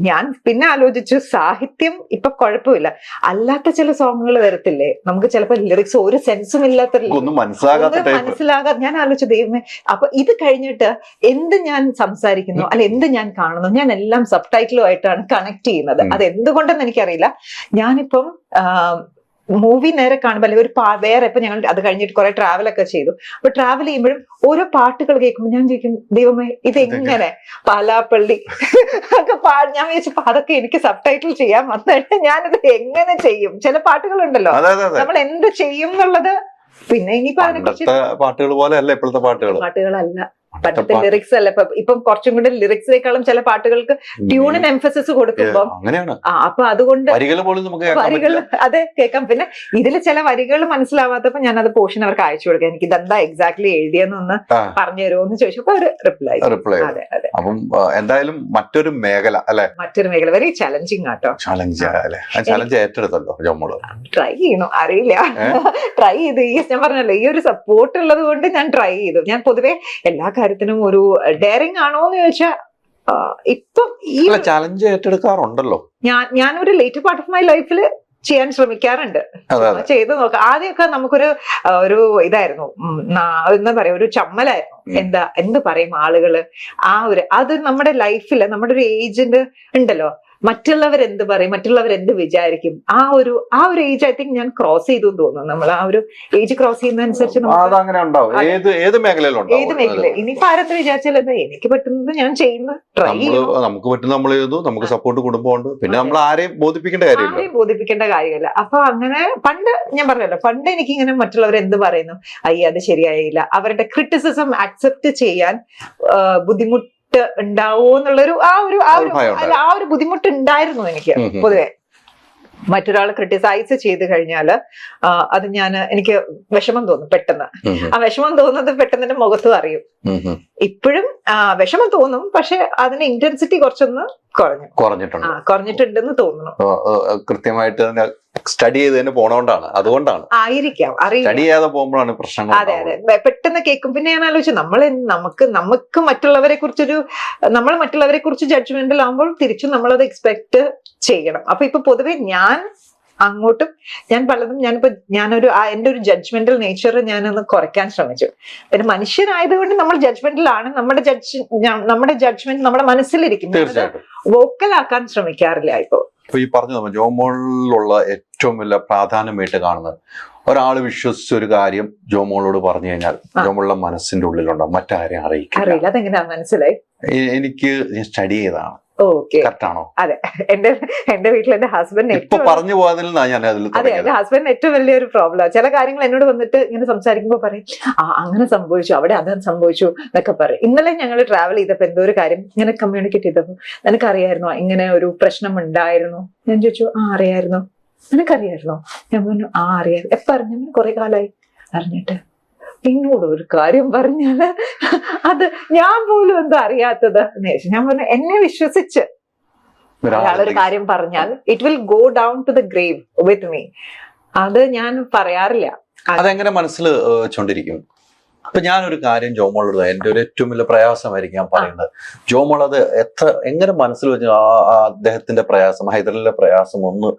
ഞാൻ പിന്നെ ആലോചിച്ചു, സാഹിത്യം ഇപ്പൊ കുഴപ്പമില്ല, അല്ലാത്ത ചില സോങ്ങുകൾ വരത്തില്ലേ നമുക്ക് ചിലപ്പോ ലിറിക്സ് ഒരു സെൻസും ഇല്ലാത്ത മനസ്സിലാകാതെ ഞാൻ ആലോചിച്ചു, ദൈവമേ അപ്പൊ ഇത് കഴിഞ്ഞിട്ട് എന്ത് ഞാൻ സംസാരിക്കുന്നു അല്ല എന്ത് ഞാൻ കാണുന്നു ഞാൻ എല്ലാം സബ് ടൈറ്റിലുമായിട്ടാണ് കണക്ട് ചെയ്യുന്നത്. അത് എന്തുകൊണ്ടെന്ന് എനിക്കറിയില്ല. ഞാനിപ്പം മൂവി നേരെ കാണുമ്പോൾ അല്ലെങ്കിൽ വേറെ ഇപ്പൊ ഞങ്ങൾ അത് കഴിഞ്ഞിട്ട് കുറെ ട്രാവലൊക്കെ ചെയ്തു. അപ്പൊ ട്രാവൽ ചെയ്യുമ്പോഴും ഓരോ പാട്ടുകൾ കേൾക്കുമ്പോൾ ഞാൻ ചോദിക്കും, ദൈവമേ ഇതെങ്ങനെ പാലാപ്പള്ളി ഒക്കെ ഞാൻ വിചാരിച്ചപ്പോ അതൊക്കെ എനിക്ക് സബ് ടൈറ്റിൽ ചെയ്യാൻ വന്നിട്ട് ഞാനിത് എങ്ങനെ ചെയ്യും? ചില പാട്ടുകളുണ്ടല്ലോ നമ്മൾ എന്ത് ചെയ്യും എന്നുള്ളത്. പിന്നെ ഇനിയിപ്പോ അതിനെ കുറിച്ച് പാട്ടുകൾ പോലെ അല്ല ഇപ്പോഴത്തെ പാട്ടുകളല്ല, പണ്ടത്തെ ലിറിക്സ് അല്ല. ഇപ്പം കുറച്ചും കൂടെ ലിറിക്സിനേക്കാളും ചില പാട്ടുകൾക്ക് ട്യൂണിന് എംഫസിസ് കൊടുക്കുമ്പോൾ അപ്പൊ അതുകൊണ്ട് വരികൾ അതെ കേൾക്കാം. പിന്നെ ഇതിൽ ചില വരികൾ മനസ്സിലാവാത്തപ്പോ ഞാൻ അത് പോർഷൻ അവർക്ക് അയച്ചു കൊടുക്കാം. എനിക്ക് ഇതെന്താ എക്സാക്ട്ലി എഴുതിയെന്നൊന്ന് പറഞ്ഞു തരുമോ എന്ന് ചോദിച്ചപ്പോ അവര് റിപ്ലൈ. അതെ അതെ. അപ്പം എന്തായാലും മറ്റൊരു മേഖല വെരി ചലഞ്ചിങ് ആട്ടോ. ചലഞ്ച് ഏറ്റെടുത്തല്ലോ ജോമോള്. ട്രൈ ചെയ്യണോ അറിയില്ല, ട്രൈ ചെയ്തു. ഞാൻ പറഞ്ഞല്ലോ ഈ ഒരു സപ്പോർട്ട് ഉള്ളത് കൊണ്ട് ഞാൻ ട്രൈ ചെയ്തു. ഞാൻ പൊതുവെ എല്ലാ കാര്യത്തിനും ഒരു ഡെയറിങ് ആണോ എന്ന് ചോദിച്ചാൽ ഇപ്പം ഈ ചലഞ്ച് ഏറ്റെടുക്കാറുണ്ടല്ലോ. ഞാനൊരു ലേറ്റർ പാർട്ട് ഓഫ് മൈ ലൈഫിൽ ചെയ്യാൻ ശ്രമിക്കാറുണ്ട്, ചെയ്ത് നോക്കാം. ആദ്യമൊക്കെ നമുക്കൊരു ഇതായിരുന്നു, എന്താ പറയാ, ഒരു ചമ്മലായിരുന്നു. എന്ത് പറയും ആളുകള്, അത് നമ്മുടെ ലൈഫില് നമ്മുടെ ഒരു ഏജിന്റെ ഉണ്ടല്ലോ, മറ്റുള്ളവരെന്ത് പറയും, മറ്റുള്ളവരെന്ത് വിചാരിക്കും, ആ ഒരു ഏജ് ഐ തിങ്ക് ഞാൻ ക്രോസ് ചെയ്തു എന്ന് തോന്നുന്നു. നമ്മൾ ആ ഒരു ഏജ് ക്രോസ് ചെയ്യുന്നതനുസരിച്ച് ഏത് മേഖലയിലും ഇനിയിപ്പോ ആരത്തെ വിചാരിച്ചാൽ എന്താ, എനിക്ക് പറ്റുന്നത് ഞാൻ ചെയ്യുന്നു, ട്രൈ ചെയ്യും. നമുക്ക് പറ്റുന്ന നമ്മൾ ചെയ്തു, നമുക്ക് സപ്പോർട്ട് കുടുംബമുണ്ട്, പിന്നെ നമ്മൾ ആരെയും ബോധിപ്പിക്കേണ്ട കാര്യമില്ല. അപ്പൊ അങ്ങനെ പണ്ട് ഞാൻ പറഞ്ഞല്ലോ, പണ്ട് എനിക്കിങ്ങനെ മറ്റുള്ളവരെന്ത് പറയുന്നു, അത് ശരിയായില്ല, അവരുടെ ക്രിറ്റിസിസം അക്സെപ്റ്റ് ചെയ്യാൻ ബുദ്ധിമുട്ട് ഉണ്ടാവോ എന്നുള്ളൊരു ആ ഒരു ബുദ്ധിമുട്ട് ഉണ്ടായിരുന്നു എനിക്ക്. പൊതുവെ മറ്റൊരാൾ ക്രിട്ടിസൈസ് ചെയ്ത് കഴിഞ്ഞാൽ അത് എനിക്ക് വിഷമം തോന്നും പെട്ടെന്ന്. ആ വിഷമം തോന്നുന്നത് പെട്ടെന്ന് എന്റെ മുഖത്തും അറിയും. ഇപ്പോഴും വിഷമം തോന്നും, പക്ഷെ അതിന്റെ ഇന്റൻസിറ്റി കുറച്ചൊന്ന് കുറഞ്ഞിട്ടുണ്ടെന്ന് തോന്നുന്നു. കൃത്യമായിട്ട് സ്റ്റഡി ചെയ്ത് തന്നെ പോണോണ്ടാണ്, അതുകൊണ്ടാണ് ആയിരിക്കാം, സ്റ്റഡി ചെയ്യാതെ പോകുമ്പോഴാണ് പ്രശ്നങ്ങൾ. അതെ പെട്ടെന്ന് കേൾക്കും. പിന്നെ ഞാൻ ആലോചിച്ചു, നമുക്ക് മറ്റുള്ളവരെ കുറിച്ച് ജഡ്ജ്മെന്റൽ ആകുമ്പോൾ തിരിച്ചും നമ്മളത് എക്സ്പെക്ട് ചെയ്യണം. അപ്പൊ ഇപ്പൊ പൊതുവെ ഞാൻ അങ്ങോട്ടും എന്റെ ഒരു ജഡ്ജ്മെന്റൽ നേച്ചർ ഞാനൊന്ന് കുറയ്ക്കാൻ ശ്രമിച്ചു. പിന്നെ മനുഷ്യരായതുകൊണ്ട് നമ്മൾ ജഡ്ജ്മെന്റലാണ്, നമ്മുടെ ജഡ്ജ്മെന്റ് നമ്മുടെ മനസ്സിലിരിക്കും, വോക്കൽ ആക്കാൻ ശ്രമിക്കാറില്ല. ഇപ്പൊ ഈ പറഞ്ഞു ജോമോളിലുള്ള ഏറ്റവും വലിയ പ്രാധാന്യമായിട്ട് കാണുന്നത്, ഒരാൾ വിശ്വസിച്ച ഒരു കാര്യം ജോമോളോട് പറഞ്ഞു കഴിഞ്ഞാൽ ജോമോളുടെ മനസ്സിന്റെ ഉള്ളിലുണ്ടോ, മറ്റാരെയും അറിയിക്കില്ല. അതെങ്ങനെയാ മനസ്സിലായി? എനിക്ക് സ്റ്റഡി ചെയ്തതാണ്. കറക്റ്റാണോ? അതെ, എന്റെ വീട്ടിൽ എന്റെ ഹസ്ബൻഡ് പറഞ്ഞു പോയതിൽ അതെ, എന്റെ ഹസ്ബൻഡിന് ഏറ്റവും വലിയൊരു പ്രോബ്ലം, ചില കാര്യങ്ങൾ എന്നോട് വന്നിട്ട് ഇങ്ങനെ സംസാരിക്കുമ്പോ പറയും, അങ്ങനെ സംഭവിച്ചു, അവിടെ അത് സംഭവിച്ചു എന്നൊക്കെ പറയും. ഇന്നലെ ഞങ്ങൾ ട്രാവൽ ചെയ്തപ്പോ എന്തോ ഒരു കാര്യം ഇങ്ങനെ കമ്മ്യൂണിക്കേറ്റ് ചെയ്തപ്പോ, നിനക്കറിയായിരുന്നോ ഇങ്ങനെ ഒരു പ്രശ്നം ഉണ്ടായിരുന്നു? ഞാൻ ചോദിച്ചു, അറിയായിരുന്നോ? നിനക്കറിയായിരുന്നോ? ഞാൻ പറഞ്ഞു, അറിയാം. എപ്പ അറിഞ്ഞു? കുറെ കാലമായി അറിഞ്ഞിട്ട്. എന്നോട് ഒരു കാര്യം പറഞ്ഞാല് അത് ഞാൻ പോലും എന്താ അറിയാത്തത് എന്ന് ചോദിച്ചു. ഞാൻ പറഞ്ഞു, എന്നെ വിശ്വസിച്ച് ഒരാളൊരു കാര്യം പറഞ്ഞാൽ it will go down to the grave with me. അത് ഞാൻ പറയാറില്ല. അതെങ്ങനെ മനസ്സിൽ വെച്ചോണ്ടിരിക്കും? അപ്പൊ ഞാനൊരു കാര്യം ജോമോളോട്, എന്റെ ഒരു ഏറ്റവും വലിയ പ്രയാസമായിരിക്കും ഞാൻ പറയുന്നത്. ജോമോൾ അത് എങ്ങനെ മനസ്സിൽ വെച്ചു അദ്ദേഹത്തിന്റെ പ്രയാസം, ഹൈദരലിന്റെ പ്രയാസം ഒന്ന്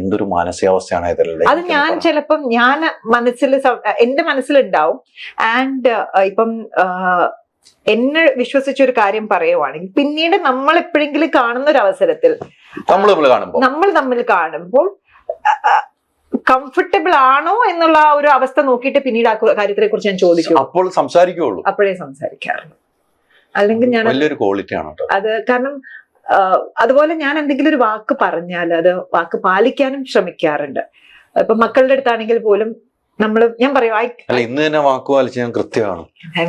എന്തൊരു മാനസികാവസ്ഥയാണ് ഹൈദരലിന്റെ? അത് ഞാൻ ചിലപ്പം ഞാൻ എന്റെ മനസ്സിലുണ്ടാവും. ആൻഡ് ഇപ്പം എന്നെ വിശ്വസിച്ചൊരു കാര്യം പറയുവാണെങ്കിൽ പിന്നീട് നമ്മൾ എപ്പോഴെങ്കിലും കാണുന്ന ഒരു അവസരത്തിൽ നമ്മൾ തമ്മിൽ കാണുമ്പോൾ കംഫർട്ടബിൾ ആണോ എന്നുള്ള ആ ഒരു അവസ്ഥ നോക്കിയിട്ട് പിന്നീട് ആ കാര്യത്തിനെ കുറിച്ച് ഞാൻ ചോദിക്കും. അപ്പോൾ സംസാരിക്കുള്ളൂ, അപ്പോഴേ സംസാരിക്കാറുള്ളൂ. അല്ലെങ്കിൽ ഞാൻ വലിയൊരു ക്വാളിറ്റിയാണ് അത്. കാരണം അതുപോലെ ഞാൻ എന്തെങ്കിലും ഒരു വാക്ക് പറഞ്ഞാൽ അത് വാക്ക് പാലിക്കാനും ശ്രമിക്കാറുണ്ട്. ഇപ്പൊ മക്കളുടെ അടുത്താണെങ്കിൽ പോലും ഞാൻ പറയും, അല്ല ഇന്ന് തന്നെ വാക്ക് പാലിച്ച് ഞാൻ കൃത്യമാണ്.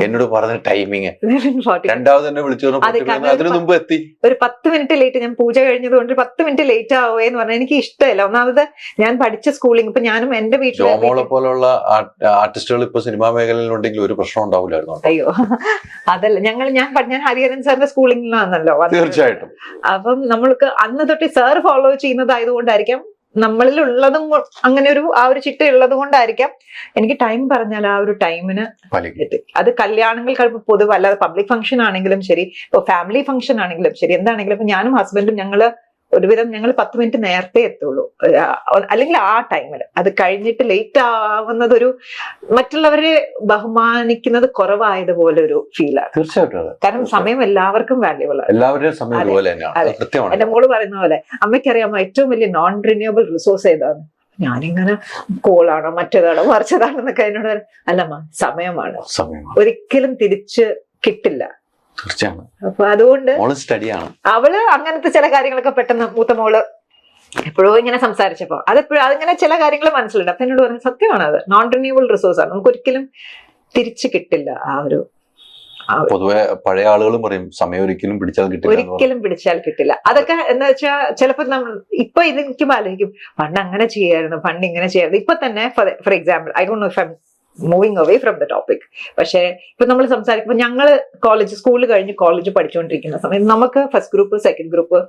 എന്നോട് പറഞ്ഞ ടൈമിങ് രണ്ടാമത് തന്നെ വിളിച്ചു, അതിനു മുമ്പ് എത്തി. ഒരു 10 മിനിറ്റ് ലേറ്റ്, ഞാൻ പൂജ കഴിഞ്ഞതുകൊണ്ട് 10 മിനിറ്റ് ലേറ്റ് ആവുകയെന്ന് പറഞ്ഞാൽ എനിക്ക് ഇഷ്ടമല്ല. ഒന്നാമത് ഞാൻ പഠിച്ച സ്കൂളിംഗ്, ഇപ്പൊ ഞാനും എന്റെ വീട്ടിൽ ജോമോളെ പോലുള്ള ആർട്ടിസ്റ്റുകൾ ഇപ്പൊ സിനിമാ മേഖലയിലുണ്ടെങ്കിൽ ഒരു പ്രശ്നം ഉണ്ടാവില്ലായിരുന്നു. അയ്യോ അതല്ല, ഞാൻ ഹരിഹരൻ സാറിന്റെ സ്കൂളിംഗിലാണല്ലോ. തീർച്ചയായിട്ടും. അപ്പം നമ്മൾക്ക് അന്ന് തൊട്ട് സാർ ഫോളോ ചെയ്യുന്നതായതുകൊണ്ടായിരിക്കാം, നമ്മളിൽ ഉള്ളതും അങ്ങനെ ആ ഒരു ചിട്ട ഉള്ളത് കൊണ്ടായിരിക്കാം എനിക്ക് ടൈം പറഞ്ഞാൽ ആ ഒരു ടൈമിന് അത് കല്യാണങ്ങൾ പൊതുവെ അല്ലാതെ പബ്ലിക് ഫംഗ്ഷൻ ആണെങ്കിലും ശരി, ഇപ്പൊ ഫാമിലി ഫംഗ്ഷൻ ആണെങ്കിലും ശരി, എന്താണെങ്കിലും ഇപ്പൊ ഞാനും ഹസ്ബൻഡും ഞങ്ങൾ 10 മിനിറ്റ് നേരത്തെ എത്തുള്ളൂ. അല്ലെങ്കിൽ ആ ടൈമിൽ. അത് കഴിഞ്ഞിട്ട് ലേറ്റ് ആവുന്നത് മറ്റുള്ളവരെ ബഹുമാനിക്കുന്നത് കുറവായതുപോലെ ഒരു ഫീലാണ്. തീർച്ചയായിട്ടും. കാരണം സമയം എല്ലാവർക്കും വാല്യുബിൾ ആണ്. എല്ലാവരുടെയും സമയം അതുപോലെ തന്നെയാണ്. എന്റെ മോള് പറയുന്ന പോലെ, അമ്മയ്ക്കറിയാമോ ഏറ്റവും വലിയ നോൺ റിന്യൂവബിൾ റിസോഴ്സ് ഏതാണ്? ഞാനിങ്ങനെ കോളാണോ മറ്റേതാണോ മറിച്ചതാണോ എന്നൊക്കെ എന്നോട്, അല്ലമ്മ സമയമാണ്, ഒരിക്കലും തിരിച്ച് കിട്ടില്ല. അപ്പൊ അതുകൊണ്ട് അവള് അങ്ങനത്തെ ചില കാര്യങ്ങളൊക്കെ പെട്ടെന്ന്, മൂത്ത മോള് എപ്പോഴോ ഇങ്ങനെ സംസാരിച്ചപ്പോ അതിങ്ങനെ ചില കാര്യങ്ങൾ മനസ്സിലുണ്ട്. അപ്പൊ എന്നോട് പറഞ്ഞ സത്യമാണ്, അത് നോൺ റിന്യൂവബിൾ റിസോഴ്സ് ആണ്, നമുക്ക് ഒരിക്കലും തിരിച്ചു കിട്ടില്ല. പൊതുവെ പഴയ ആളുകളും പറയും സമയം ഒരിക്കലും പിടിച്ചാൽ കിട്ടില്ല. അതൊക്കെ എന്താ വെച്ചാൽ ചിലപ്പോ ഇപ്പൊ ഇത് എനിക്ക് ആലോചിക്കും, പണ്ട് അങ്ങനെ ചെയ്യായിരുന്നു, പണ്ട് ഇങ്ങനെ ചെയ്യായിരുന്നു. ഇപ്പൊ തന്നെ for example, I don't know if I moving away from the topic. പക്ഷെ ഇപ്പൊ നമ്മൾ സംസാരിക്കുമ്പോൾ ഞങ്ങള് സ്കൂൾ കഴിഞ്ഞ് കോളേജ് പഠിച്ചുകൊണ്ടിരിക്കുന്ന സമയത്ത് നമുക്ക് first group, second group,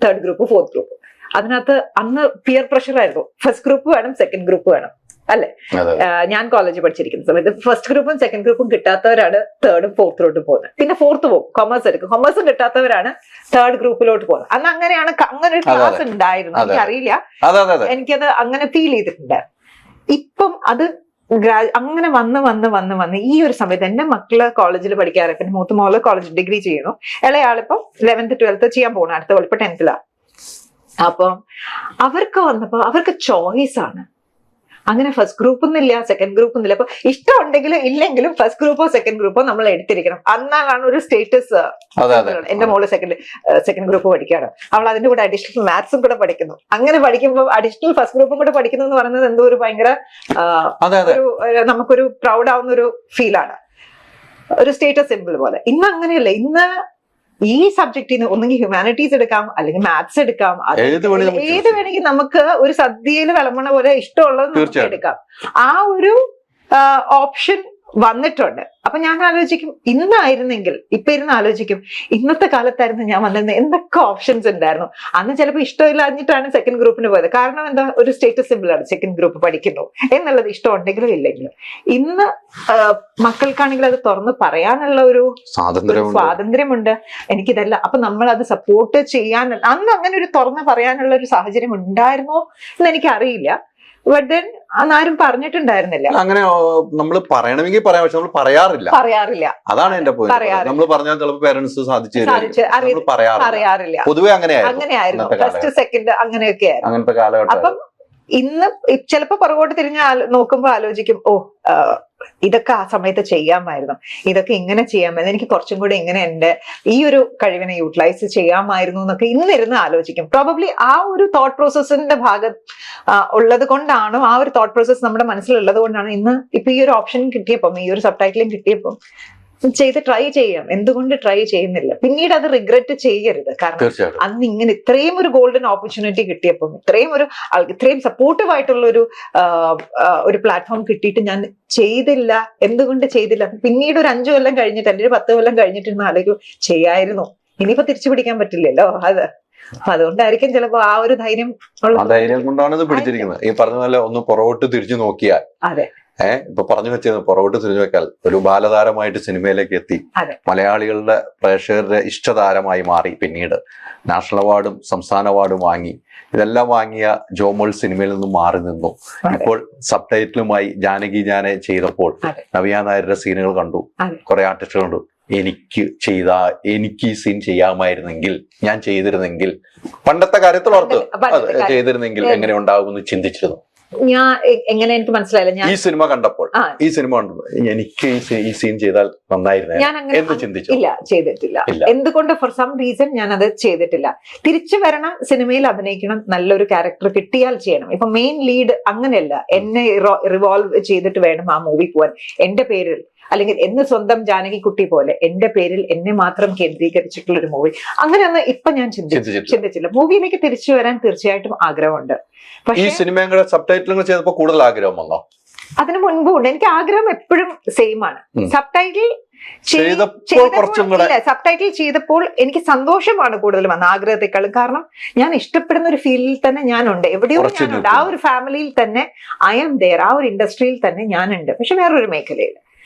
third group, fourth group. അതിനകത്ത് അന്ന് പിയർ പ്രഷർ ആയിരുന്നു. ഫസ്റ്റ് ഗ്രൂപ്പ് വേണം, സെക്കൻഡ് ഗ്രൂപ്പ് വേണം, അല്ലെ? ഞാൻ കോളേജ് പഠിച്ചിരിക്കുന്ന സമയത്ത് ഫസ്റ്റ് ഗ്രൂപ്പും സെക്കൻഡ് ഗ്രൂപ്പും കിട്ടാത്തവരാണ് തേർഡും ഫോർത്തിലോട്ട് പോകുന്നത്. പിന്നെ ഫോർത്ത് പോകും, കൊമേഴ്സ് എടുക്കും. കൊമേഴ്സും കിട്ടാത്തവരാണ് തേർഡ് ഗ്രൂപ്പിലോട്ട് പോകുന്നത്. അന്ന് അങ്ങനെയാണ്, അങ്ങനെ ഒരു ക്ലാസ് ഉണ്ടായിരുന്നു. എനിക്കറിയില്ല, എനിക്കത് അങ്ങനെ ഫീൽ ചെയ്തിട്ടുണ്ട്. ഇപ്പം അത് അങ്ങനെ വന്ന് ഈ ഒരു സമയത്ത് എന്റെ മക്കള് കോളേജിൽ പഠിക്കാറ്. പിന്നെ മൂത്ത മോള് കോളേജ് ഡിഗ്രി ചെയ്യണു, ഇളയാളിപ്പം 11th 12th ചെയ്യാൻ പോകണം, അടുത്ത പോലെ ഇപ്പൊ 10th. അപ്പം അവർക്ക് വന്നപ്പോ അവർക്ക് ചോയ്സ് ആണ്. അങ്ങനെ ഫസ്റ്റ് ഗ്രൂപ്പ് ഒന്നുമില്ല, സെക്കൻഡ് ഗ്രൂപ്പ് ഒന്നുമില്ല. അപ്പൊ ഇഷ്ടം ഉണ്ടെങ്കിലും ഇല്ലെങ്കിലും ഫസ്റ്റ് ഗ്രൂപ്പോ സെക്കൻഡ് ഗ്രൂപ്പോ നമ്മൾ എടുത്തിരിക്കണം. അന്നാണ് ഒരു സ്റ്റേറ്റസ്. എന്റെ മോള് സെക്കൻഡ് ഗ്രൂപ്പ് പഠിക്കുകയാണ്, അവൾ അതിന്റെ കൂടെ അഡീഷണൽ മാത്സും കൂടെ പഠിക്കുന്നു. അങ്ങനെ പഠിക്കുമ്പോൾ അഡീഷണൽ ഫസ്റ്റ് ഗ്രൂപ്പും കൂടെ പഠിക്കുന്നു എന്ന് പറയുന്നത് എന്തോ ഒരു ഭയങ്കര നമുക്കൊരു പ്രൗഡ് ആവുന്ന ഒരു ഫീലാണ്, ഒരു സ്റ്റേറ്റസ് സിമ്പിൾ പോലെ. ഇന്ന് അങ്ങനെയല്ല. ഇന്ന് ഈ സബ്ജക്റ്റിൽ നിന്ന് ഒന്നെങ്കിൽ ഹ്യൂമാനിറ്റീസ് എടുക്കാം, അല്ലെങ്കിൽ മാത്സ് എടുക്കാം, ഏത് വേണമെങ്കിൽ നമുക്ക് ഒരു സദ്യയിൽ വിളമ്പണ പോലെ ഇഷ്ടമുള്ളത് എടുക്കാം. ആ ഒരു ഓപ്ഷൻ വന്നിട്ടുണ്ട്. അപ്പൊ ഞാൻ ആലോചിക്കും, ഇന്നായിരുന്നെങ്കിൽ, ഇപ്പൊ ഇരുന്ന് ആലോചിക്കും, ഇന്നത്തെ കാലത്തായിരുന്നു ഞാൻ വന്നിരുന്നത് എന്തൊക്കെ ഓപ്ഷൻസ് ഉണ്ടായിരുന്നു. അന്ന് ചിലപ്പോൾ ഇഷ്ടമില്ലാഞ്ഞിട്ടാണ് സെക്കൻഡ് ഗ്രൂപ്പിന് പോയത്. കാരണം എന്താ, ഒരു സ്റ്റേറ്റസ് സിമ്പിളാണ് സെക്കൻഡ് ഗ്രൂപ്പ് പഠിക്കുന്നു എന്നുള്ളത്, ഇഷ്ടം ഉണ്ടെങ്കിലും ഇല്ലെങ്കിലും. ഇന്ന് മക്കൾക്കാണെങ്കിൽ അത് തുറന്ന് പറയാനുള്ള ഒരു സ്വാതന്ത്ര്യമുണ്ട്. എനിക്കിതല്ല, അപ്പൊ നമ്മൾ അത് സപ്പോർട്ട് ചെയ്യാൻ, അന്ന് അങ്ങനെ ഒരു തുറന്ന് പറയാനുള്ള ഒരു സാഹചര്യം ഉണ്ടായിരുന്നോ എന്ന് എനിക്കറിയില്ല. ബട്ട് ദെൻ അന്നാരും പറഞ്ഞിട്ടുണ്ടായിരുന്നില്ല. അങ്ങനെ നമ്മൾ പറയണമെങ്കിൽ പറയാം, പക്ഷെ നമ്മൾ പറയാറില്ല. അതാണ് എന്റെ പോയിന്റ്. നമ്മൾ പറഞ്ഞാൽ ചിലപ്പോൾ പേരൻസ് പറയാറില്ല. പൊതുവെ അങ്ങനെയായിരുന്നു. ഫസ്റ്റ് സെക്കൻഡ് അങ്ങനെയൊക്കെ ആയിരുന്നു അങ്ങനത്തെ കാലഘട്ടം. അപ്പം ഇന്ന് ചിലപ്പോ പുറകോട്ട് തിരിഞ്ഞ് നോക്കുമ്പോ ആലോചിക്കും, ഇതൊക്കെ ആ സമയത്ത് ചെയ്യാമായിരുന്നു, ഇതൊക്കെ ഇങ്ങനെ ചെയ്യാമായിരുന്നു, എനിക്ക് കുറച്ചും കൂടെ ഇങ്ങനെ എന്റെ ഈ ഒരു കഴിവിനെ യൂട്ടിലൈസ് ചെയ്യാമായിരുന്നു എന്നൊക്കെ ഇന്നിരുന്ന് ആലോചിക്കും. പ്രോബബ്ലി ആ ഒരു തോട്ട് പ്രോസസ്സിന്റെ ഭാഗം ഉള്ളത് കൊണ്ടാണോ, ആ ഒരു തോട്ട് പ്രോസസ്സ് നമ്മുടെ മനസ്സിലുള്ളത് കൊണ്ടാണ് ഇന്ന് ഇപ്പൊ ഈ ഒരു ഓപ്ഷൻ കിട്ടിയപ്പം, ഈ ഒരു സബ് ടൈറ്റിലും കിട്ടിയപ്പം ചെയ്ത് ട്രൈ ചെയ്യാം. എന്തുകൊണ്ട് ട്രൈ ചെയ്യുന്നില്ല? പിന്നീട് അത് റിഗ്രറ്റ് ചെയ്യരുത്. കാരണം തീർച്ചയായിട്ടും അന്ന് ഇങ്ങനെ ഇത്രയും ഒരു ഗോൾഡൻ ഓപ്പർച്യൂണിറ്റി കിട്ടിയപ്പം, ഇത്രയും സപ്പോർട്ടീവ് ആയിട്ടുള്ള ഒരു പ്ലാറ്റ്ഫോം കിട്ടിയിട്ട് ഞാൻ ചെയ്തില്ല. എന്തുകൊണ്ട് ചെയ്തില്ല? പിന്നീട് ഒരു 5 കൊല്ലം കഴിഞ്ഞിട്ട് അല്ലെങ്കിൽ 10 കൊല്ലം കഴിഞ്ഞിട്ട് ആലോചിക്കും, ചെയ്യായിരുന്നു, ഇനിയിപ്പോ തിരിച്ചു പിടിക്കാൻ പറ്റില്ലല്ലോ. അപ്പൊ അതുകൊണ്ടായിരിക്കും ചിലപ്പോ ആ ഒരു ധൈര്യം ആ ധൈര്യം കൊണ്ടാണ് ഇത് പിടിച്ചിരിക്കുന്നത്. ഈ പറഞ്ഞ പോലെ ഒന്ന് പുറകോട്ട് തിരിച്ചു നോക്കിയാൽ, അതെ, ഇപ്പൊ പറഞ്ഞു വെച്ചത് പുറകോട്ട് തിരിഞ്ഞു വെക്കാൽ ഒരു ബാലതാരമായിട്ട് സിനിമയിലേക്ക് എത്തി, മലയാളികളുടെ പ്രേക്ഷകരുടെ ഇഷ്ടതാരമായി മാറി, പിന്നീട് നാഷണൽ അവാർഡും സംസ്ഥാന അവാർഡും വാങ്ങി. ഇതെല്ലാം വാങ്ങിയ ജോമോൾ സിനിമയിൽ നിന്നും മാറി നിന്നു. ഇപ്പോൾ സബ് ടൈറ്റിലുമായി ജാനകി ജാനെ ചെയ്തപ്പോൾ നവ്യ നായരുടെ സീനുകൾ കണ്ടു, കുറെ ആർട്ടിസ്റ്റുകൾ കണ്ടു. എനിക്ക് ഈ സീൻ ചെയ്യാമായിരുന്നെങ്കിൽ, ഞാൻ ചെയ്തിരുന്നെങ്കിൽ, പണ്ടത്തെ കാര്യത്തിൽ ഓർത്ത് ചെയ്തിരുന്നെങ്കിൽ എങ്ങനെ ഉണ്ടാകുമെന്ന് ചിന്തിച്ചിരുന്നു. ഞാൻ എങ്ങനെ, എനിക്ക് മനസ്സിലായില്ല. ഞാൻ ഈ സിനിമ കണ്ടപ്പോൾ എനിക്ക് ഈ സീൻ ചെയ്താൽ നന്നായിരുന്നു എന്ന് ചിന്തിച്ചു? ഇല്ല, ചെയ്തിട്ടില്ല. എന്തുകൊണ്ട്? ഫോർ സം റീസൺ ഞാൻ അത് ചെയ്തിട്ടില്ല. തിരിച്ചു വരണം, സിനിമയിൽ അഭിനയിക്കണം, നല്ലൊരു ക്യാരക്ടർ കിട്ടിയാൽ ചെയ്യണം. ഇപ്പൊ മെയിൻ ലീഡ് അങ്ങനെയല്ല, എന്നെ റിവോൾവ് ചെയ്തിട്ട് വേണം ആ മൂവി പോവാൻ. എന്റെ പേരിൽ, അല്ലെങ്കിൽ എന്ന് സ്വന്തം ജാനകിക്കുട്ടി പോലെ എന്റെ പേരിൽ എന്നെ മാത്രം കേന്ദ്രീകരിച്ചിട്ടുള്ള ഒരു മൂവി, അങ്ങനെയൊന്നും ഇപ്പൊ ഞാൻ ചിന്തിച്ചില്ല. മൂവിയിലേക്ക് തിരിച്ചു വരാൻ തീർച്ചയായിട്ടും ആഗ്രഹമുണ്ട്. ഈ സിനിമയുടെ സബ് ടൈറ്റിലുകൾ ചെയ്തപ്പോൾ കൂടുതൽ ആഗ്രഹം വന്നോ? അതിനു മുൻപുണ്ട്. എനിക്ക് ആഗ്രഹം എപ്പോഴും സെയിം ആണ്. സബ് ടൈറ്റിൽ സബ് ടൈറ്റിൽ ചെയ്തപ്പോൾ എനിക്ക് സന്തോഷമാണ് കൂടുതൽ വന്നത് ആഗ്രഹത്തെക്കാളും. കാരണം ഞാൻ ഇഷ്ടപ്പെടുന്ന ഒരു ഫീൽഡിൽ തന്നെ ഞാനുണ്ട്, എവിടെയോ ഞാനുണ്ട്. ആ ഒരു ഫാമിലിയിൽ തന്നെ ഐ ആം ദെയർ, ആ ഒരു ഇൻഡസ്ട്രിയിൽ തന്നെ ഞാനുണ്ട്, പക്ഷെ വേറൊരു മേഖലയിൽ.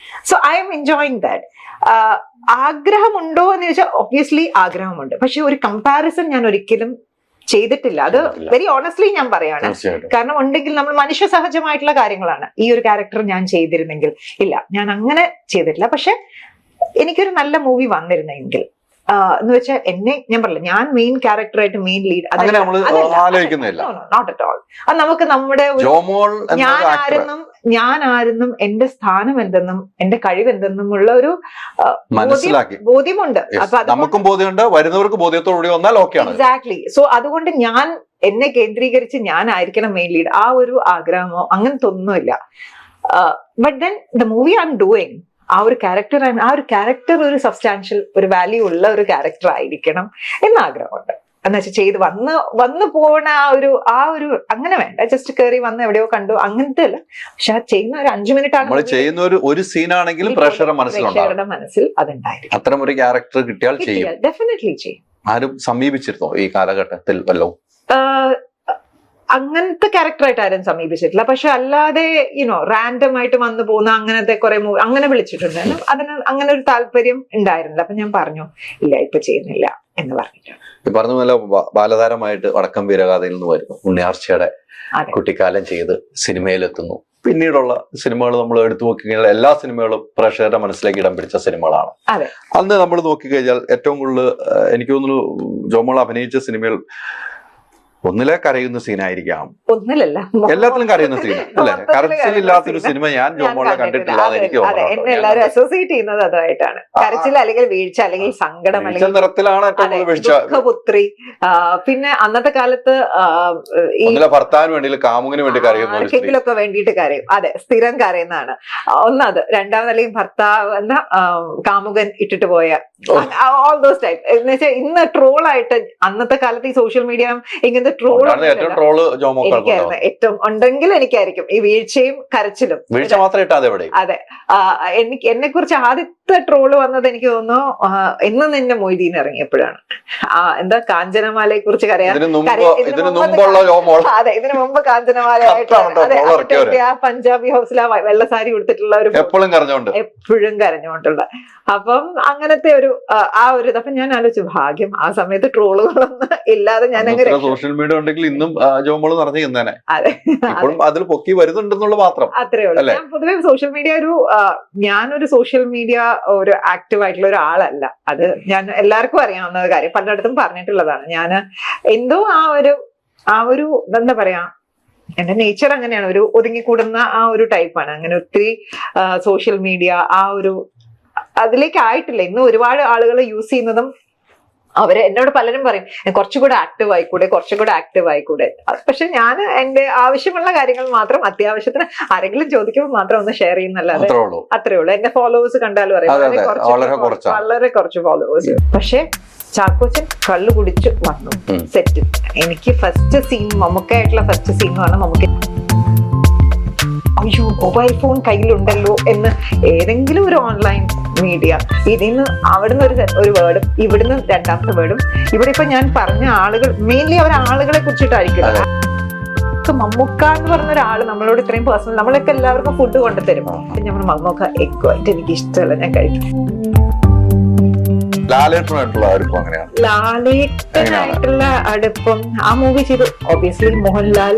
So I'm enjoying that. ആഗ്രഹമുണ്ടോ എന്ന് ചോദിച്ചാൽ ഒബ്വിയസ്ലി ആഗ്രഹമുണ്ട്, പക്ഷെ ഒരു കമ്പാരിസൺ ഞാൻ ഒരിക്കലും ചെയ്തിട്ടില്ല. അത് വെരി ഓണസ്റ്റ്ലി ഞാൻ പറയാണ്. കാരണം ഉണ്ടെങ്കിൽ നമ്മൾ മനുഷ്യ സഹജമായിട്ടുള്ള കാര്യങ്ങളാണ്. ഈ ഒരു ക്യാരക്ടർ ഞാൻ ചെയ്തിരുന്നെങ്കിൽ, ഇല്ല, ഞാൻ അങ്ങനെ ചെയ്തിട്ടില്ല. പക്ഷെ എനിക്കൊരു നല്ല മൂവി വന്നിരുന്നെങ്കിൽ എന്ന് വെച്ചാൽ എന്നെ, ഞാൻ പറഞ്ഞില്ല, ഞാൻ മെയിൻ ക്യാരക്ടറായിട്ട് main lead, not at all. അത് നമുക്ക് നമ്മുടെ ഞാനാരെന്നും എന്റെ സ്ഥാനം എന്തെന്നും എന്റെ കഴിവ് എന്തെന്നുമുള്ള ഒരു ബോധ്യമുണ്ട്. അപ്പൊ നമുക്കും ബോധ്യമുണ്ട്, വരുന്നവർക്ക് ബോധ്യത്തോടുകൂടി വന്നാൽ ഓക്കെയാണ്. എക്സാക്ട്ലി. സോ അതുകൊണ്ട് ഞാൻ എന്നെ കേന്ദ്രീകരിച്ച് ഞാനായിരിക്കണം മെയിൻ ലീഡ്, ആ ഒരു ആഗ്രഹമോ അങ്ങനത്തെ ഒന്നുമില്ല. But then the movie I am doing, ആ ഒരു ക്യാരക്ടർ ഒരു സബ്സ്റ്റാൻഷ്യൽ, ഒരു വാല്യൂ ഉള്ള ഒരു ക്യാരക്ടർ ആയിരിക്കണം എന്ന് ആഗ്രഹമുണ്ട്. എന്ന് വെച്ചാൽ ചെയ്ത് വന്നു പോണ ആ ഒരു അങ്ങനെ വേണ്ട, ജസ്റ്റ് കയറി വന്ന് എവിടെയോ കണ്ടു അങ്ങനത്തെ അല്ല. പക്ഷെ ആ ചെയ്യുന്ന ഒരു 5 മിനിറ്റ് ആണ് ചെയ്യുന്ന ഒരു സീനാണെങ്കിലും പ്രേക്ഷകരുടെ മനസ്സിൽ അതുണ്ടായിരിക്കും. അത്തരം ഒരു ക്യാരക്ടർ കിട്ടിയാൽ ചെയ്യും, ഡെഫിനറ്റ്ലി ചെയ്യും. ആരും സമീപിച്ചിരുന്നോ ഈ കാലഘട്ടത്തിൽ വല്ലതും? അങ്ങനത്തെ ക്യാരക്ടറായിട്ട് ആരും സമീപിച്ചിട്ടില്ല. പക്ഷെ അല്ലാതെ റാൻഡം ആയിട്ട് വന്നു പോകുന്ന അങ്ങനത്തെ കുറെ മൂവി അങ്ങനെ വിളിച്ചിട്ടുണ്ടായിരുന്നു. അതിന് അങ്ങനെ ഒരു താല്പര്യം ഉണ്ടായിരുന്നില്ല. അപ്പൊ ഞാൻ പറഞ്ഞു, ഇല്ല, ഇപ്പൊ ചെയ്യുന്നില്ല എന്ന് പറഞ്ഞിട്ട്. പറഞ്ഞ പോലെ ബാലതാരമായിട്ട് വടക്കം വീരഗാഥയിൽ നിന്ന് വരുന്നു, ഉണ്ണിയാർച്ചയുടെ കുട്ടിക്കാലം ചെയ്ത് സിനിമയിലെത്തുന്നു. പിന്നീടുള്ള സിനിമകൾ നമ്മൾ എടുത്തു നോക്കിക്കഴിഞ്ഞാൽ എല്ലാ സിനിമകളും പ്രേക്ഷകരുടെ മനസ്സിലേക്ക് ഇടം പിടിച്ച സിനിമകളാണ്. അന്ന് നമ്മൾ നോക്കിക്കഴിഞ്ഞാൽ ഏറ്റവും കൂടുതൽ എനിക്ക് തോന്നുന്നു ജോമോൾ അഭിനയിച്ച സിനിമയിൽ ഒന്നിലെ കരയുന്ന സീനായിരിക്കാം, ഒന്നിലല്ല എല്ലാത്തിലും കരയുന്ന സീൻ അല്ലെ? കരച്ചിലില്ലാത്തൊരു സിനിമ ഞാൻ ജോമോളെ കണ്ടിട്ടില്ല എന്ന് എനിക്ക് തോന്നുന്നു. എല്ലാവരും അസോസിയേറ്റ് ചെയ്യുന്നത് അതുമായിട്ടാണ്. കരച്ചിൽ അല്ലെങ്കിൽ വീഴ്ച അല്ലെങ്കിൽ സങ്കടം അല്ലെങ്കിൽ നിറത്തിലാണ് ഏറ്റവും കൂടുതൽ വീഴ്ച. ദുഃഖപുത്രി. പിന്നെ അന്നത്തെ കാലത്ത് ഭർത്താവിന് വേണ്ടി കാമുകിന് വേണ്ടി കരയുന്ന ആർക്കെങ്കിലൊക്കെ വേണ്ടിയിട്ട് കരയും. അതെ, സ്ഥിരം കരയുന്നതാണ്. ഒന്നത്. രണ്ടാമത് അല്ലെങ്കിൽ ഭർത്താവ് എന്ന കാമുകൻ ഇട്ടിട്ട് പോയ ഓൾ ദോസ് ടൈപ്പ്. എന്ന് വെച്ചാൽ ഇന്ന് ട്രോളായിട്ട്, അന്നത്തെ കാലത്ത് ഈ സോഷ്യൽ മീഡിയ ഇങ്ങനത്തെ എനിക്കായിരുന്നു ഏറ്റവും ഉണ്ടെങ്കിൽ എനിക്കായിരിക്കും ഈ വീഴ്ചയും കരച്ചിലും. അതെ, എന്നെ കുറിച്ച് ആദ്യത്തെ ട്രോള് വന്നത് എനിക്ക് തോന്നുന്നു എന്ന് നിന്നെ മൊയ്തീൻ ഇറങ്ങിയപ്പോഴാണ്. എന്താ, കാഞ്ചനമാലയെ കുറിച്ച് കരയാൻ. അതെ, ഇതിനു മുമ്പ് കാഞ്ചനമാലയായിട്ട് ആ പഞ്ചാബി ഹൗസിൽ ആ വെള്ള സാരി കൊടുത്തിട്ടുള്ള ഒരു എപ്പോഴും കരഞ്ഞുകൊണ്ടുള്ള. അപ്പം അങ്ങനത്തെ ഒരു അപ്പൊ ഞാൻ ആലോചിച്ചു, ഭാഗ്യം ആ സമയത്ത് ട്രോളുകളൊന്നും ഇല്ലാതെ ഞാൻ അങ്ങനെ സോഷ്യൽ മീഡിയ ഉണ്ടെങ്കിൽ ഇന്നും ജോമോള് നിറഞ്ഞു തന്നെ അതിൽ പൊക്കി വരുന്നുണ്ടെന്നുള്ള മാത്രം. അത്രേ ഉള്ളൂ. ഞാൻ പൊതുവെ സോഷ്യൽ മീഡിയ ഞാനൊരു സോഷ്യൽ മീഡിയ ഒരു ആക്റ്റീവ് ആയിട്ടുള്ള ഒരാളല്ല. അത് ഞാൻ എല്ലാവർക്കും അറിയാവുന്ന കാര്യം, പലയിടത്തും പറഞ്ഞിട്ടുള്ളതാണ്. ഞാൻ എന്തോ ആ ഒരു എന്താ പറയാ, എന്റെ നേച്ചർ അങ്ങനെയാണ്, ഒരു ഒതുങ്ങിക്കൂടുന്ന ആ ഒരു ടൈപ്പാണ്. അങ്ങനെ ഒത്തിരി സോഷ്യൽ മീഡിയ അതിലേക്ക് ആയിട്ടില്ല. ഇന്ന് ഒരുപാട് ആളുകൾ യൂസ് ചെയ്യുന്നതും അവര് എന്നോട് പലരും പറയും കുറച്ചുകൂടെ ആക്റ്റീവ് ആയിക്കൂടെ, കുറച്ചുകൂടെ ആക്റ്റീവ് ആയിക്കൂടെ. പക്ഷെ ഞാൻ എന്റെ ആവശ്യമുള്ള കാര്യങ്ങൾ മാത്രം, അത്യാവശ്യത്തിന് ആരെങ്കിലും ചോദിക്കുമ്പോൾ മാത്രം ഒന്ന് ഷെയർ ചെയ്യുന്നല്ലാതെ അത്രേ ഉള്ളൂ. എന്റെ ഫോളോവേഴ്സ് കണ്ടാലും അറിയാം, വളരെ കുറച്ച് ഫോളോവേഴ്സ്. പക്ഷെ ചാക്കോച്ചൻ കള്ളു കുടിച്ച് വന്നു സെറ്റ്. എനിക്ക് ഫസ്റ്റ് സീൻ, മമ്മൂക്കായിട്ടുള്ള ഫസ്റ്റ് സീൻ എന്ന് പറഞ്ഞാൽ മമ്മൂക്ക അയ്യോ മൊബൈൽ ഫോൺ കയ്യിലുണ്ടല്ലോ എന്ന് ഏതെങ്കിലും ഒരു ഓൺലൈൻ മീഡിയ ഇതിന്ന് അവിടുന്ന് ഒരു വേർഡും ഇവിടുന്ന് രണ്ടാമത്തെ വേർഡും, ഇവിടെ ഇപ്പൊ ഞാൻ പറഞ്ഞ ആളുകൾ മെയിൻലി അവർ ആളുകളെ കുറിച്ചിട്ടായിരിക്കും. മമ്മൂക്ക എന്ന് പറഞ്ഞ ഒരാള് നമ്മളോട് ഇത്രയും പേഴ്സണൽ, നമ്മളൊക്കെ എല്ലാവർക്കും ഫുഡ് കൊണ്ടുതരും. നമ്മൾ മമ്മൂക്ക എഗ്ഗായിട്ട് എനിക്ക് ഇഷ്ടമല്ല, ഞാൻ കഴിക്കും. ലാലേട്ടനായിട്ടുള്ള അടുപ്പം ആ മൂവി ചെയ്തു ഒബിയസ്ലി മോഹൻലാൽ.